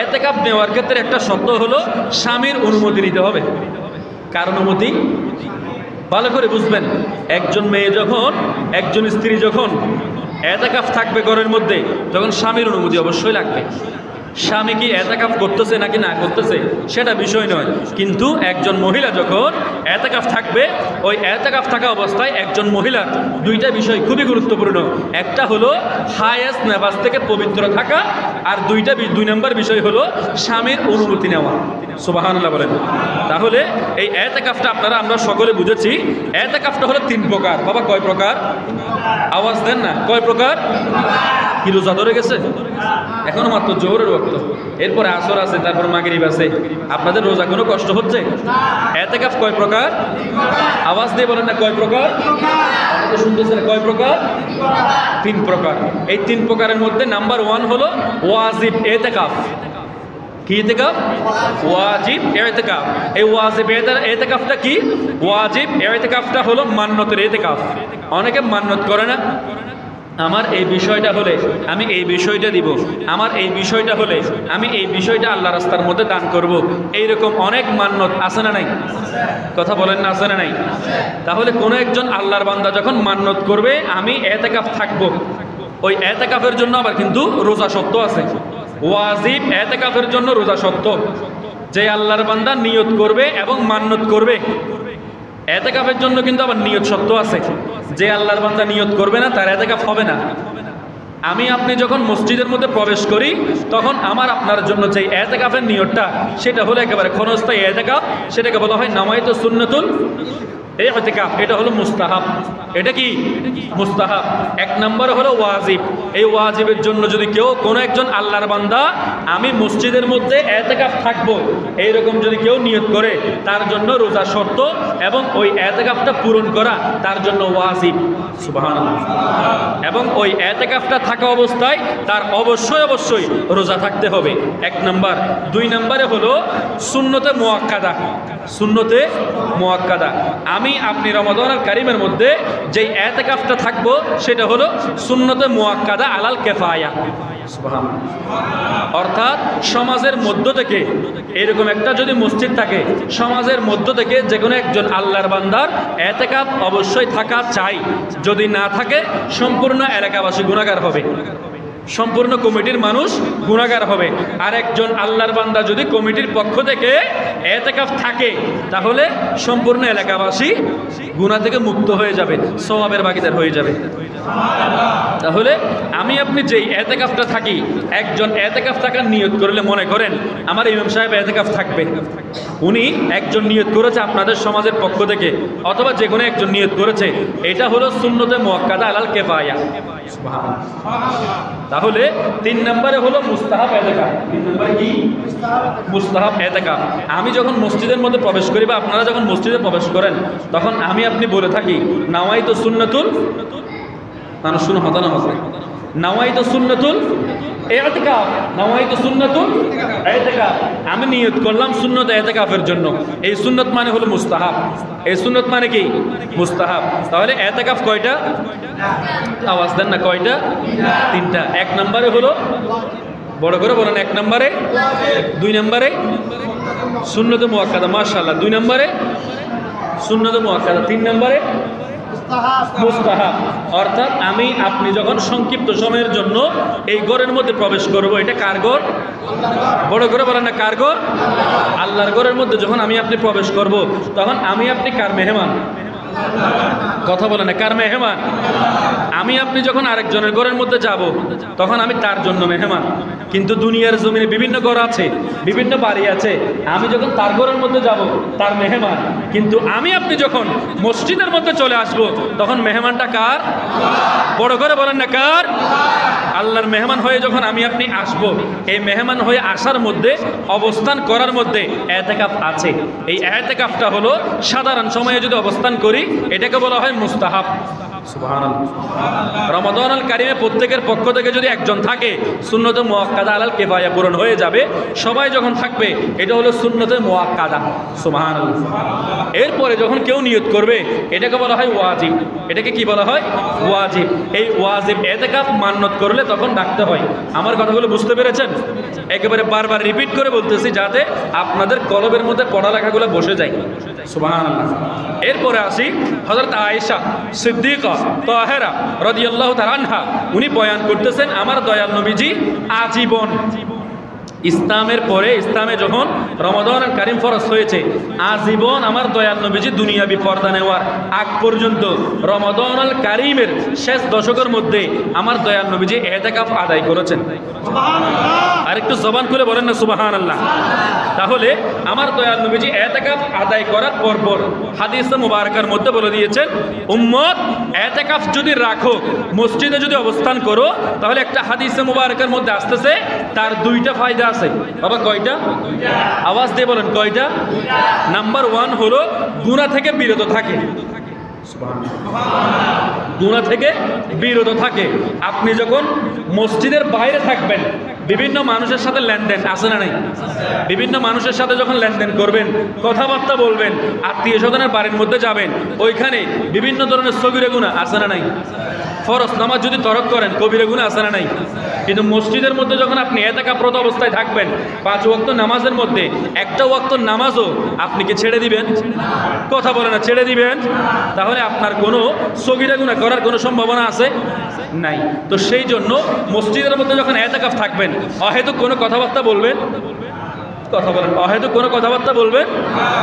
এতেকাফ নেওয়ার ক্ষেত্রে একটা শর্ত হলো স্বামীর অনুমতি নিতে হবে। কার অনুমতি? ভালো করে বুঝবেন, একজন মেয়ে যখন, একজন স্ত্রী যখন এতেকাফ থাকবে ঘরের মধ্যে, তখন স্বামীর অনুমতি অবশ্যই লাগবে। স্বামী কি এতেকাফ করতেছে নাকি না করতেছে সেটা বিষয় নয়, কিন্তু একজন মহিলা যখন এতেকাফ থাকবে, ওই এতেকাফ থাকা অবস্থায় একজন মহিলার দুইটা বিষয় খুবই গুরুত্বপূর্ণ। একটা হলো হায়াস নেফাস থেকে পবিত্র থাকা, আর দুই নম্বর বিষয় হলো স্বামীর অনুমতি নেওয়া। সুবহানাল্লাহ বলেন। তাহলে এই এতেকাফটা আমরা সকলে বুঝেছি। এতেকাফটা হলো 3 প্রকার। বাবা কয় প্রকার? আওয়াজ দেন না, কয় প্রকার? কি রোজা ধরে গেছে? এখনো মাত্র জোহরের ওয়াক্ত, এরপরে আসর আছে, তারপর মাগরিব আছে। আপনাদের রোজা কোনো কষ্ট হচ্ছে? এতেকাফ কয় প্রকার? আওয়াজ দিয়ে বলেন না, কয় প্রকার? আপনারা শুনতেছেন, কয় প্রকার? 3 প্রকার। এই 3 প্রকারের মধ্যে নাম্বার 1 হলো ওয়াজিব এতেকাফ। কি এতেকাফ? ওয়াজিব এতেকাফ। এই ওয়াজিব এতেকাফটা কি? ওয়াজিব এতেকাফটা হলো মান্নতের এতেকাফ। অনেকে মান্নত করে না, আমার এই বিষয়টা হলে আমি এই বিষয়টা দিব, আমার এই বিষয়টা হলে আমি এই বিষয়টা আল্লাহ রাস্তার মধ্যে দান করব। এইরকম অনেক মান্নত আছে না নাই? কথা বলেন না, আছে না নাই? তাহলে কোনো একজন আল্লাহর বান্দা যখন মান্নত করবে আমি এতেকাফ থাকবো, ওই এতেকাফের জন্য আবার কিন্তু রোজা শর্ত আছে। ওয়াজিব এতেকাফের জন্য রোজা শর্ত। যে আল্লাহর বান্দা নিয়ত করবে এবং মান্নত করবে, এতেকাফের জন্য কিন্তু আবার নিয়ত শর্ত আছে। যে আল্লাহর বান্দা নিয়ত করবে না তার এতেকাফ হবে না। আমি আপনি যখন মসজিদের মধ্যে প্রবেশ করি তখন আমার আপনার জন্য যে এতেকাফের নিয়তটা, সেটা হলো একেবারে ক্ষণস্থায়ী এতেকাফ। সেটাকে বলা হয় নামাইতু সুন্নাতুল এতেকাফ। এটা হলো মুস্তাহাব। এটা কি? মুস্তাহাব। 1 নম্বরে হলো ওয়াজিব। এই ওয়াজিবের জন্য যদি কেউ কোনো একজন আল্লাহর বান্দা আমি মসজিদের মধ্যে এতেকাফ থাকবো এইরকম যদি কেউ নিয়ত করে, তার জন্য রোজা শর্ত এবং ওই এতেকাফটা পূরণ করা তার জন্য ওয়াজিব। সুবহানাল্লাহ। এবং ওই এতেকাফটা থাকা অবস্থায় তার অবশ্যই রোজা থাকতে হবে। 1 নম্বর। 2 নম্বরে হলো সুন্নতে মুআক্কাদা। সুন্নতে মুআক্কাদা। আমি আপনি রমাদানুল কারীমের মধ্যে যেই এতেকাফটা থাকবো সেটা হলো সুন্নতে মুআক্কাদা আলাল কিফায়া। সুবহানাল্লাহ। অর্থাৎ সমাজের মধ্য থেকে এরকম একটা যদি মসজিদ থাকে, সমাজের মধ্য থেকে যে কোনো একজন আল্লাহর বান্দার এতেকাফ অবশ্যই থাকা চাই। যদি না থাকে সম্পূর্ণ এলাকাবাসী গুনাহগার হবে, সম্পূর্ণ কমিটির মানুষ গুনাহগার হবে। আর একজন আল্লাহর বান্দা যদি কমিটির পক্ষ থেকে এতেকাফ থাকে তাহলে সম্পূর্ণ এলাকাবাসী গুনাহ থেকে মুক্ত হয়ে যাবে, সওয়াবের ভাগীদার হয়ে যাবে। তাহলে আমি আপনি যেই এতেকাফটা থাকি, একজন এতেকাফ থাকার নিয়ত করলে, মনে করেন আমার ইমাম সাহেব এতেকাফ থাকবে, উনি একজন নিয়ত করেছে আপনাদের সমাজের পক্ষ থেকে, অথবা যে কোনো একজন নিয়ত করেছে, এটা হলো সুন্নতে মুআক্কাদা আলাল কিফায়া। তাহলে 3 নম্বরে হলো মুস্তাহাব এতেকাফ। 3 নম্বরে কি? মুস্তাহাব এতেকাফ। আমি যখন মসজিদের মধ্যে প্রবেশ করি বা আপনারা যখন মসজিদে প্রবেশ করেন তখন আমি আপনি বলে থাকি নাওয়াইতু সুন্নাতুল, মানুষ শুনে হতানা হবে, নাওয়াইতু সুন্নাতুল এতেকাফ, নাওয়াইতু সুন্নাতুল এতেকাফ। আমি নিয়ত করলাম সুন্নত এতেকাফের জন্য। এই সুন্নত মানে হলো মুস্তাহাব। এই সুন্নত মানে কি? মুস্তাহাব। তাহলে এতেকাফ কয়টা? আওয়াজ দেন না, কয়টা? 3টা। 1 নম্বরে হলো, বড় করে বলেন, 1 নম্বরে। 2 নম্বরে সুন্নতে মুআক্কাদা, মাশাআল্লাহ। 2 নম্বরে সুন্নতে মুআক্কাদা। 3 নম্বরে মুস্তাহাব। অর্থাৎ আমি আপনি যখন সংক্ষিপ্ত সময়ের জন্য এই ঘরের মধ্যে প্রবেশ করব, এটা কার ঘর? বড় করে বলেন না, কার ঘর? আল্লাহর ঘরের মধ্যে যখন আমি আপনি প্রবেশ করব তখন আমি আপনি কার মেহমান? কথা বলে না, কার মেহমান? আমি আপনি যখন আরেকজনের ঘরের মধ্যে যাব তখন আমি তার জন্য মেহমান। কিন্তু দুনিয়ার জমিনে বিভিন্ন ঘর আছে, বিভিন্ন বাড়ি আছে, আমি যখন তার ঘরের মধ্যে যাব তার মেহমান। কিন্তু আমি আপনি যখন মসজিদের মধ্যে চলে আসব তখন মেহমানটা কার? বড় করে বলেন না, কার? আল্লাহর মেহমান হয়ে যখন আমি আপনি আসব, এই মেহমান হয়ে আসার মধ্যে, অবস্থান করার মধ্যে ইতিকাফ আছে। এই ইতিকাফটা হলো সাধারণ সময়ে যদি অবস্থান করি এটাকে বলা হয় মুস্তাহাব। সুবহানাল্লাহ। রমাদানুল কারিমে প্রত্যেকের পক্ষ থেকে যদি একজন থাকে সুন্নতে মুআক্কাদা আলাল কিফায়া পূরণ হয়ে যাবে। সবাই যখন থাকবে এটা হলো সুন্নতে মুআক্কাদা। সুবহানাল্লাহ। এরপরে যখন কেউ নিয়ত করবে এটাকে বলা হয় ওয়াজিব। এটাকে কি বলা হয়? ওয়াজিব। এই ওয়াজিব ইতিকাফ মান্নত করলে তখন ডাকতে হয়। আমার কথাগুলো বুঝতে পেরেছেন? একেবারে বারবার রিপিট করে বলতেছি যাতে আপনাদের কলবের মধ্যে পড়ালেখাগুলো বসে যায়। সুবহানাল্লাহ। এরপরে আসি হযরত আয়েশা সিদ্দিকা তাহেরা রাদিয়াল্লাহু তাআলা আনহা, উনি বয়ান করতেছেন আমার দয়াল নবীজি আজীবন ইসলামের পরে, ইসলামে যখন রমাদানুল কারিম ফরজ হয়েছে, আজীবন আমার দয়াল নবীজি দুনিয়াবি পর্দা নেওয়ার আগ পর্যন্ত রমাদানুল কারিমের শেষ দশকের মধ্যে আমার দয়াল নবীজি ইতিকাফ আদায় করেছেন। আর একটু জবান খুলে বলেন না সুবহানাল্লাহ। তাহলে আমার দয়াল নবীজি ইতিকাফ আদায় করার পর হাদিসে মুবারাকার মধ্যে বলে দিয়েছেন, উম্মত ইতিকাফ যদি রাখো, মসজিদে যদি অবস্থান করো, তাহলে একটা হাদিসে মুবারাকার মধ্যে আসতেছে তার দুইটা ফায়দা আছে। বাবা কয়টা? আওয়াজ দিয়ে বলেন কয়টা? নাম্বার 1 হলো গুনাহ থেকে বিরত থাকে। গুনাহ থেকে বিরত থাকে। আপনি যখন মসজিদের বাইরে থাকবেন, বিভিন্ন মানুষের সাথে লেনদেন আছে না নাই? বিভিন্ন মানুষের সাথে যখন লেনদেন করবেন, কথাবার্তা বলবেন, আত্মীয় স্বজনের বাড়ির মধ্যে যাবেন, ওইখানে বিভিন্ন ধরনের সগীরা গুনাহ আছে না নাই? ফরজ নামাজ যদি তরক করেন কবিরা গুনাহ আছে না নাই? কিন্তু মসজিদের মধ্যে যখন আপনি ইতিকাফরত অবস্থায় থাকবেন, 5 ওয়াক্ত নামাজের মধ্যে একটা ওয়াক্ত নামাজও আপনি কি ছেড়ে দিবেন? কথা বলে না, ছেড়ে দিবেন? তাহলে আপনার কোনো সগীরা গুনাহ করার কোনো সম্ভাবনা আছে নাই। তো সেই জন্য মসজিদের মধ্যে যখন ইতিকাফ থাকবেন, অহেতুক কোনো কথাবার্তা বলবেন? কথা বলেন, অহেতুক কোনো কথাবার্তা বলবেন?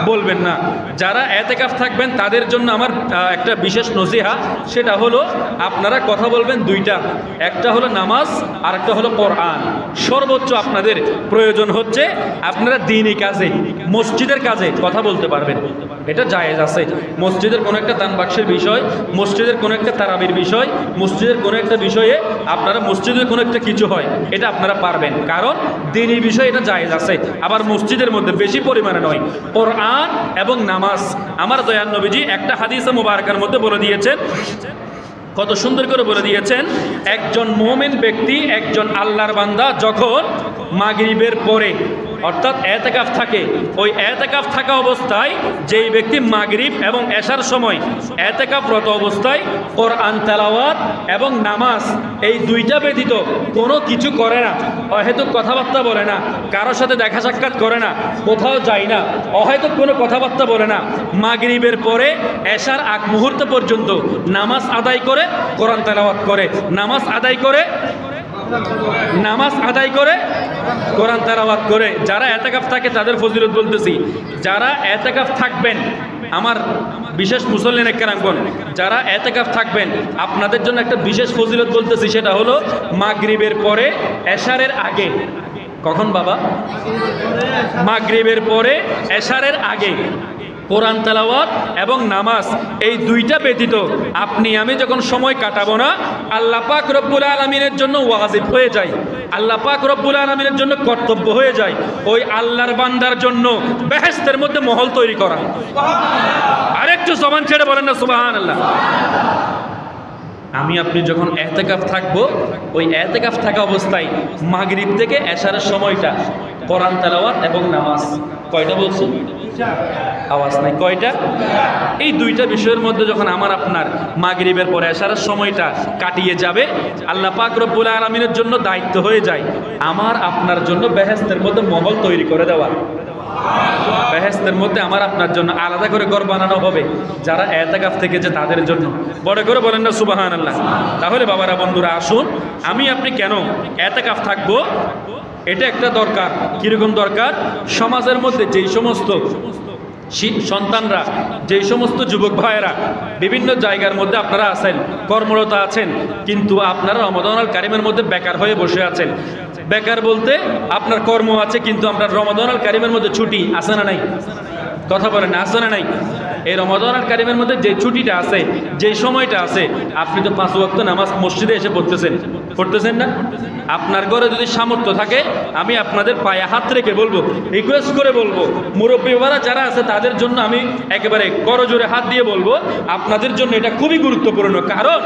বলবেন না। যারা ইতিকাফ থাকবেন তাদের জন্য আমার একটা বিশেষ নসিহা, সেটা হলো আপনারা কথা বলবেন দুইটা, একটা হলো নামাজ আর একটা হলো কোরআন। সর্বোচ্চ আপনাদের প্রয়োজন হচ্ছে আপনারা দ্বীনি কাজে, মসজিদের কাজে কথা বলতে পারবেন, এটা জায়েজ আছে। মসজিদের কোনো একটা দান বাক্সের বিষয়, মসজিদের কোনো একটা তারাবির বিষয়, মসজিদের কোনো একটা বিষয়ে আপনারা মসজিদের কোনো একটা কিছু হয়, এটা আপনারা পারবেন, কারণ দ্বীনি বিষয় এটা জায়েজ আছে। আবার মসজিদের মধ্যে বেশি পরিমাণে নয়, কোরআন এবং নামাজ। আমার দয়াল নবীজি একটা হাদিসে মুবারাকার মধ্যে বলে দিয়েছেন, কত সুন্দর করে বলে দিয়েছেন, একজন মুমিন ব্যক্তি, একজন আল্লাহর বান্দা যখন মাগরিবের পরে অর্থাৎ ইতিকাফ থাকে, ওই ইতিকাফ থাকা অবস্থায় যেই ব্যক্তি মাগরিব এবং এশার সময় ইতিকাফরত অবস্থায় কোরআন তেলাওয়াত এবং নামাজ এই দুইটা ব্যতীত কোনো কিছু করে না, অহেতুক কথাবার্তা বলে না, কারোর সাথে দেখা সাক্ষাৎ করে না, কোথাও যায় না, অহেতুক কোনো কথাবার্তা বলে না, মাগরিবের পরে এশার আগ মুহূর্ত পর্যন্ত নামাজ আদায় করে কোরআন তেলাওয়াত করে, নামাজ আদায় করে কোরআন তেলাওয়াত করে। যারা ইতিকাফ থাকে তাদের ফজিলত বলতেছি, যারা ইতিকাফ থাকবেন, আমার বিশেষ মুসল্লিন একরামগণ, যারা ইতিকাফ থাকবেন আপনাদের জন্য একটা বিশেষ ফজিলত বলতেছি, সেটা হলো মাগরিবের পরে এশারের আগে। কখন বাবা? মাগরিবের পরে এশারের আগে কোরআন তেলাওয়াত এবং নামাজ এই দুইটা ব্যতীত আপনি আমি যখন সময় কাটাবো না, আল্লাহ পাক রব্বুল আলামিনের জন্য ওয়াজিব হয়ে যায়, আল্লাহ পাক রব্বুল আলামিনের জন্য কর্তব্য হয়ে যায় ওই আল্লাহর বান্দার জন্য বেহেশতের মধ্যে মহল তৈরি করা। আরেকটু জবান ছেড়ে বলেন না সুবহানাল্লাহ। আমি আপনি যখন ইতিকাফ থাকবো, ওই ইতিকাফ থাকা অবস্থায় মাগরিব থেকে এশারের সময়টা কোরআন তেলাওয়াত এবং নামাজ, কয়টা বলছি? আওয়াজ নাই, কয়টা? এই দুইটা বিষয়ের মধ্যে যখন আমার আপনার মাগরিবের পরে এশারের সময়টা কাটিয়ে যাবে, আল্লাহ পাক রব্বুল আলামিনের জন্য দায়িত্ব হয়ে যায় আমার আপনার জন্য বেহেশতের মধ্যে মহল তৈরি করে দেওয়া। বেহেশতের মধ্যে আমার আপনার জন্য আলাদা করে ঘর বানানো হবে যারা ইতিকাফ থেকেছে তাদের জন্য। বড় করে বলেন না সুবহানাল্লাহ। তাহলে বাবারা বন্ধুরা আসুন, আমি আপনি কেন ইতিকাফ থাকবো, এটা একটা দরকার। কিরকম দরকার? সমাজের মধ্যে যেই সমস্ত সন্তানরা, যেই সমস্ত যুবক ভাইয়েরা বিভিন্ন জায়গার মধ্যে আপনারা আছেন, কর্মরত আছেন, কিন্তু আপনারা রমাদানুল কারিমের মধ্যে বেকার হয়ে বসে আছেন। বেকার বলতে আপনার কর্ম আছে, কিন্তু আপনার রমাদানুল কারিমের মধ্যে ছুটি আছে না নাই? কথা বলেন, আছে না নাই? এই রমাদানুল কারিমের মধ্যে যে ছুটিটা আছে, যে সময়টা আছে, আপনি তো 5 ওয়াক্ত নামাজ মসজিদে এসে পড়তেছেন না? আপনার ঘরে যদি সামর্থ্য থাকে, আমি আপনাদের পায়ে হাত রেখে বলবো, রিকোয়েস্ট করে বলবো, মুরব্বী বাবারা যারা আছে তাদের জন্য আমি একেবারে করজোরে হাত দিয়ে বলবো, আপনাদের জন্য এটা খুবই গুরুত্বপূর্ণ। কারণ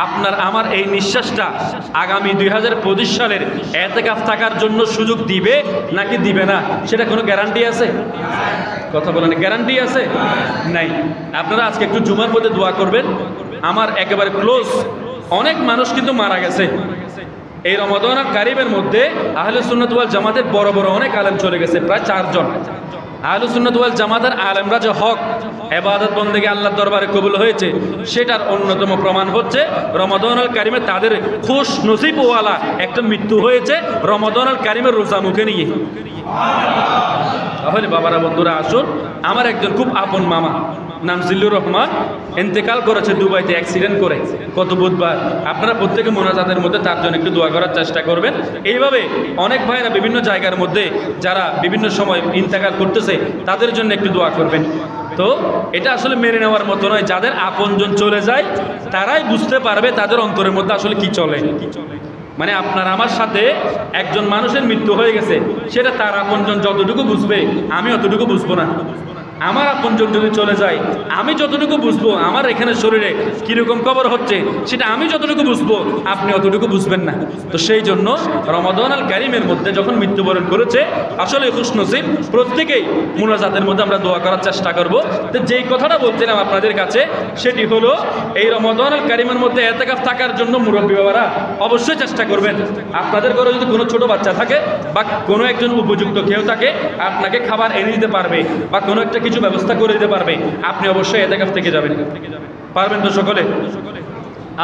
আপনার আমার এই নিঃশ্বাসটা আগামী 2025 সালের এতেকাফ থাকার জন্য সুযোগ দিবে নাকি দিবে না, সেটা কোনো গ্যারান্টি আছে? কথা বলেন, গ্যারান্টি আছে? নাই। আপনারা আজকে একটু জুমার মধ্যে দোয়া করবেন। আমার একেবারে ক্লোজ অনেক মানুষ কিন্তু মারা গেছে এই রমাদানুল কারিমের মধ্যে। আহলে সুন্নাত ওয়াল জামাতের বড় বড় অনেক আলেম চলে গেছে, প্রায় 4 জন। আহলে সুন্নাত ওয়াল জামাতের আলেমরা যে হক ইবাদত বন্দেগী আল্লাহর দরবারে কবুল হয়েছে, সেটার অন্যতম প্রমাণ হচ্ছে রমাদানুল কারিমে তাদের খুশ নসিবওয়ালা একটা মৃত্যু হয়েছে রমাদানুল কারিমের রোজা মুখে নিয়ে। তাহলে বাবারা, বন্ধুরা, আসুন, আমার একজন খুব আপন মামা, নাম জিল্লুর রহমান, ইন্তেকাল করেছে দুবাইতে অ্যাক্সিডেন্ট করে গত বুধবার। আপনারা প্রত্যেকে মোনাজাতের মধ্যে তার জন্য একটু দোয়া করার চেষ্টা করবেন। এইভাবে অনেক ভাইরা বিভিন্ন জায়গার মধ্যে যারা বিভিন্ন সময় ইন্তেকাল করতেছে, তাদের জন্য একটু দোয়া করবেন। তো এটা আসলে মেনে নেওয়ার মতো নয়। যাদের আপনজন চলে যায় তারাই বুঝতে পারবে তাদের অন্তরের মধ্যে আসলে কি চলে। মানে আপনার আমার সাথে একজন মানুষের মৃত্যু হয়ে গেছে, সেটা তার আপনজন যতটুকু বুঝবে আমি অতটুকু বুঝবো না। আমার আপনজন যদি চলে যায়, আমি যতটুকু বুঝবো আমার এখানে শরীরে কীরকম কবর হচ্ছে, সেটা আমি যতটুকু বুঝবো আপনি অতটুকু বুঝবেন না। তো সেই জন্য রমাদানুল কারিমের মধ্যে যখন মৃত্যুবরণ করেছে, আসলে খুশনসিব প্রত্যেকেই মুনাজাতের মধ্যে আমরা দোয়া করার চেষ্টা করব। তো যেই কথাটা বলছিলাম আপনাদের কাছে, সেটি হলো এই রমাদানুল কারিমের মধ্যে এতেকাফ থাকার জন্য মুরব্বী বাবারা অবশ্যই চেষ্টা করবেন। আপনাদের ঘরে যদি কোনো ছোট বাচ্চা থাকে বা কোনো একজন উপযুক্ত কেউ থাকে, আপনাকে খাবার এনে দিতে পারবে বা কোনো একটা কিছু ব্যবস্থা করে দিতে পারবে, আপনি অবশ্যই এতেকাফ থেকে যাবেন। পারবেন তো সকলে?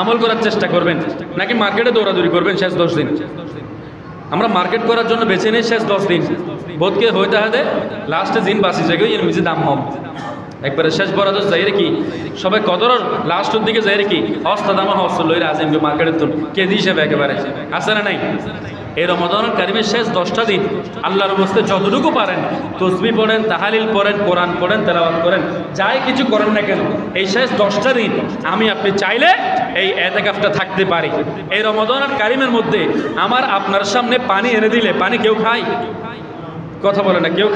আমল করার চেষ্টা করবেন, নাকি মার্কেটে দৌড়াদৌড়ি করবেন শেষ 10 দিন? আমরা মার্কেট করার জন্য বেছে নেই শেষ 10 দিন। বোধকে হইতে হবে লাস্টে দিন বাসি জায়গায় এর মিজে দাম হম একবারে শেষ বরাদ যাই রে কি সবাই কদর লাস্টের দিকে যাই রে কি হস্তা দামা হস্ত লইরা আছে মার্কেটের তুল কেজি হিসেবে একেবারে আছে না নাই? এই রমাদানুল কারিমের শেষ 10টা দিন আল্লাহর বস্তে যতটুকু পারেন তসবিহ পড়েন, তাহালিল পড়েন, কোরআন পড়েন, তেলাওয়াত করেন, যাই কিছু করেন না কেন, এই শেষ 10টা দিন আমি আপনি চাইলে এই এতেকাফটা থাকতে পারি। এই রমাদানুল কারিমের মধ্যে আমার আপনার সামনে পানি এনে দিলে পানি কেউ খায়? কথা বলে না, কেউ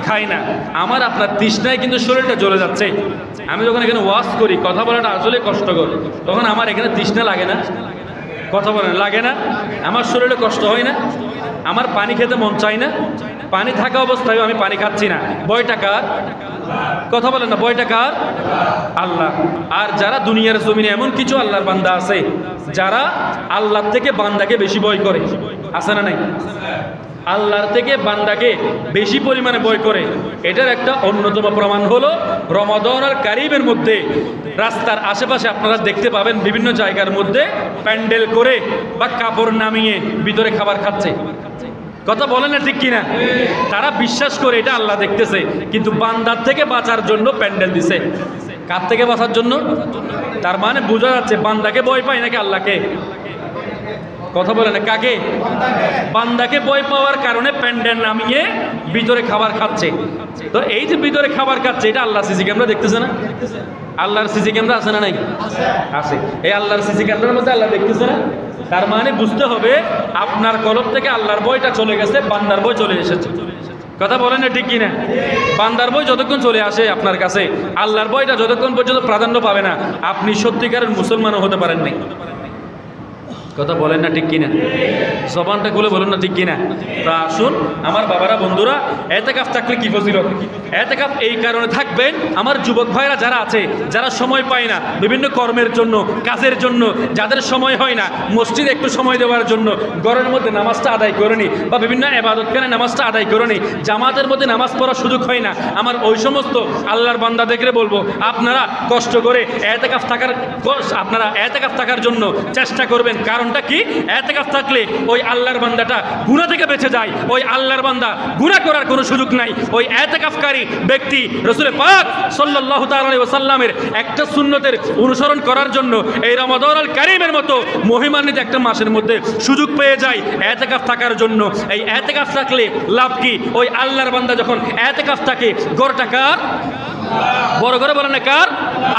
খায় না। আমার আপনার তৃষ্ণায় কিন্তু শরীরটা জ্বলে যাচ্ছে। আমি যখন এখানে ওয়াজ করি, কথা বলাটা আসলে কষ্টকর, তখন আমার এখানে তৃষ্ণা লাগে না? কথা বলেন, লাগে না? আমার শরীরে কষ্ট হয় না? আমার পানি খেতে মন চাই না? পানি থাকা অবস্থায় আমি পানি খাচ্ছি না, বয়টা কার? কথা বলেন না, বয়টা কার? আল্লাহ। আর যারা দুনিয়ার জমিনে এমন কিছু আল্লাহর বান্দা আছে যারা আল্লাহর থেকে বান্দাকে বেশি ভয় করে, আছে না নাই? আল্লাহর থেকে বান্দাকে বেশি পরিমাণে ভয় করে, এটার একটা অন্যতম প্রমাণ হলো রমাদানুল কারিমের মধ্যে রাস্তার আশেপাশে আপনারা দেখতে পাবেন বিভিন্ন জায়গার মধ্যে প্যান্ডেল করে বা কাপড় নামিয়ে ভিতরে খাবার খাচ্ছে। কথা বলেন না, ঠিক কিনা? তারা বিশ্বাস করে এটা আল্লাহ দেখতেছে, কিন্তু বান্দার থেকে বাঁচার জন্য প্যান্ডেল দিছে। কার থেকে বাঁচার জন্য? তার মানে বোঝা যাচ্ছে বান্দাকে ভয় পায় নাকি আল্লাহকে? কথা বলে না, কাকে? বান্দাকে ভয় পাওয়ার কারণে প্যান্ডেল নামিয়ে ভিতরে খাবার খাচ্ছে। তো এই যে ভিতরে খাবার খাচ্ছে, এটা আল্লাহ সিসি ক্যামেরা দেখতেছে না? আল্লাহর সিসি ক্যামেরা আছে না নাই? আছে। এই আল্লাহর সিসি ক্যামেরার মধ্যে আল্লাহ দেখতেছে না? তার মানে বুঝতে হবে আপনার কলব থেকে আল্লাহর ভয়টা চলে গেছে, বান্দার ভয় চলে এসেছে। কথা বলেন না, ঠিক কিনা? বান্দার ভয় যতক্ষণ চলে আসে আপনার কাছে, আল্লাহর ভয়টা যতক্ষণ পর্যন্ত প্রাধান্য পাবে না, আপনি সত্যিকারের মুসলমানও হতে পারেন নাই। কথা বলেন না, ঠিক কিনা? জবানটা খুলে বলুন না, ঠিক কিনা? তা আসুন আমার বাবারা, বন্ধুরা, এতেকাফ থাকলে কি ফজিলত। এতেকাফ এই কারণে থাকবেন, আমার যুবক ভাইরা যারা আছে, যারা সময় পায় না বিভিন্ন কর্মের জন্য, কাজের জন্য, যাদের সময় হয় না মসজিদে একটু সময় দেওয়ার জন্য, ঘরের মধ্যে নামাজটা আদায় করে নি বা বিভিন্ন ইবাদতখানে নামাজটা আদায় করে নি, জামাতের মধ্যে নামাজ পড়ার সুযোগ হয় না, আমার ওই সমস্ত আল্লাহর বান্দাদেরকে বলবো আপনারা কষ্ট করে এতেকাফ থাকার জন্য চেষ্টা করবেন। কারণ কারণটা কি? ইতিকাফ থাকলে ওই আল্লাহর বান্দাটা গুনাহ থেকে বেঁচে যায়। ওই আল্লাহর বান্দা গুনাহ করার কোনো সুযোগ নাই। ওই ইতিকাফকারী ব্যক্তি রাসূল পাক সাল্লাল্লাহু তাআলা আলাইহি ওয়াসাল্লামের একটা সুন্নতের অনুসরণ করার জন্য এই রমাদানুল কারীমের মতো মহিমান্বিত একটা মাসের মধ্যে সুযোগ পেয়ে যায় ইতিকাফ থাকার জন্য। এই ইতিকাফ থাকলে লাভ কি? ওই আল্লাহর বান্দা যখন ইতিকাফ থাকে, ঘরটা কার? বড় করে বলেন না কার?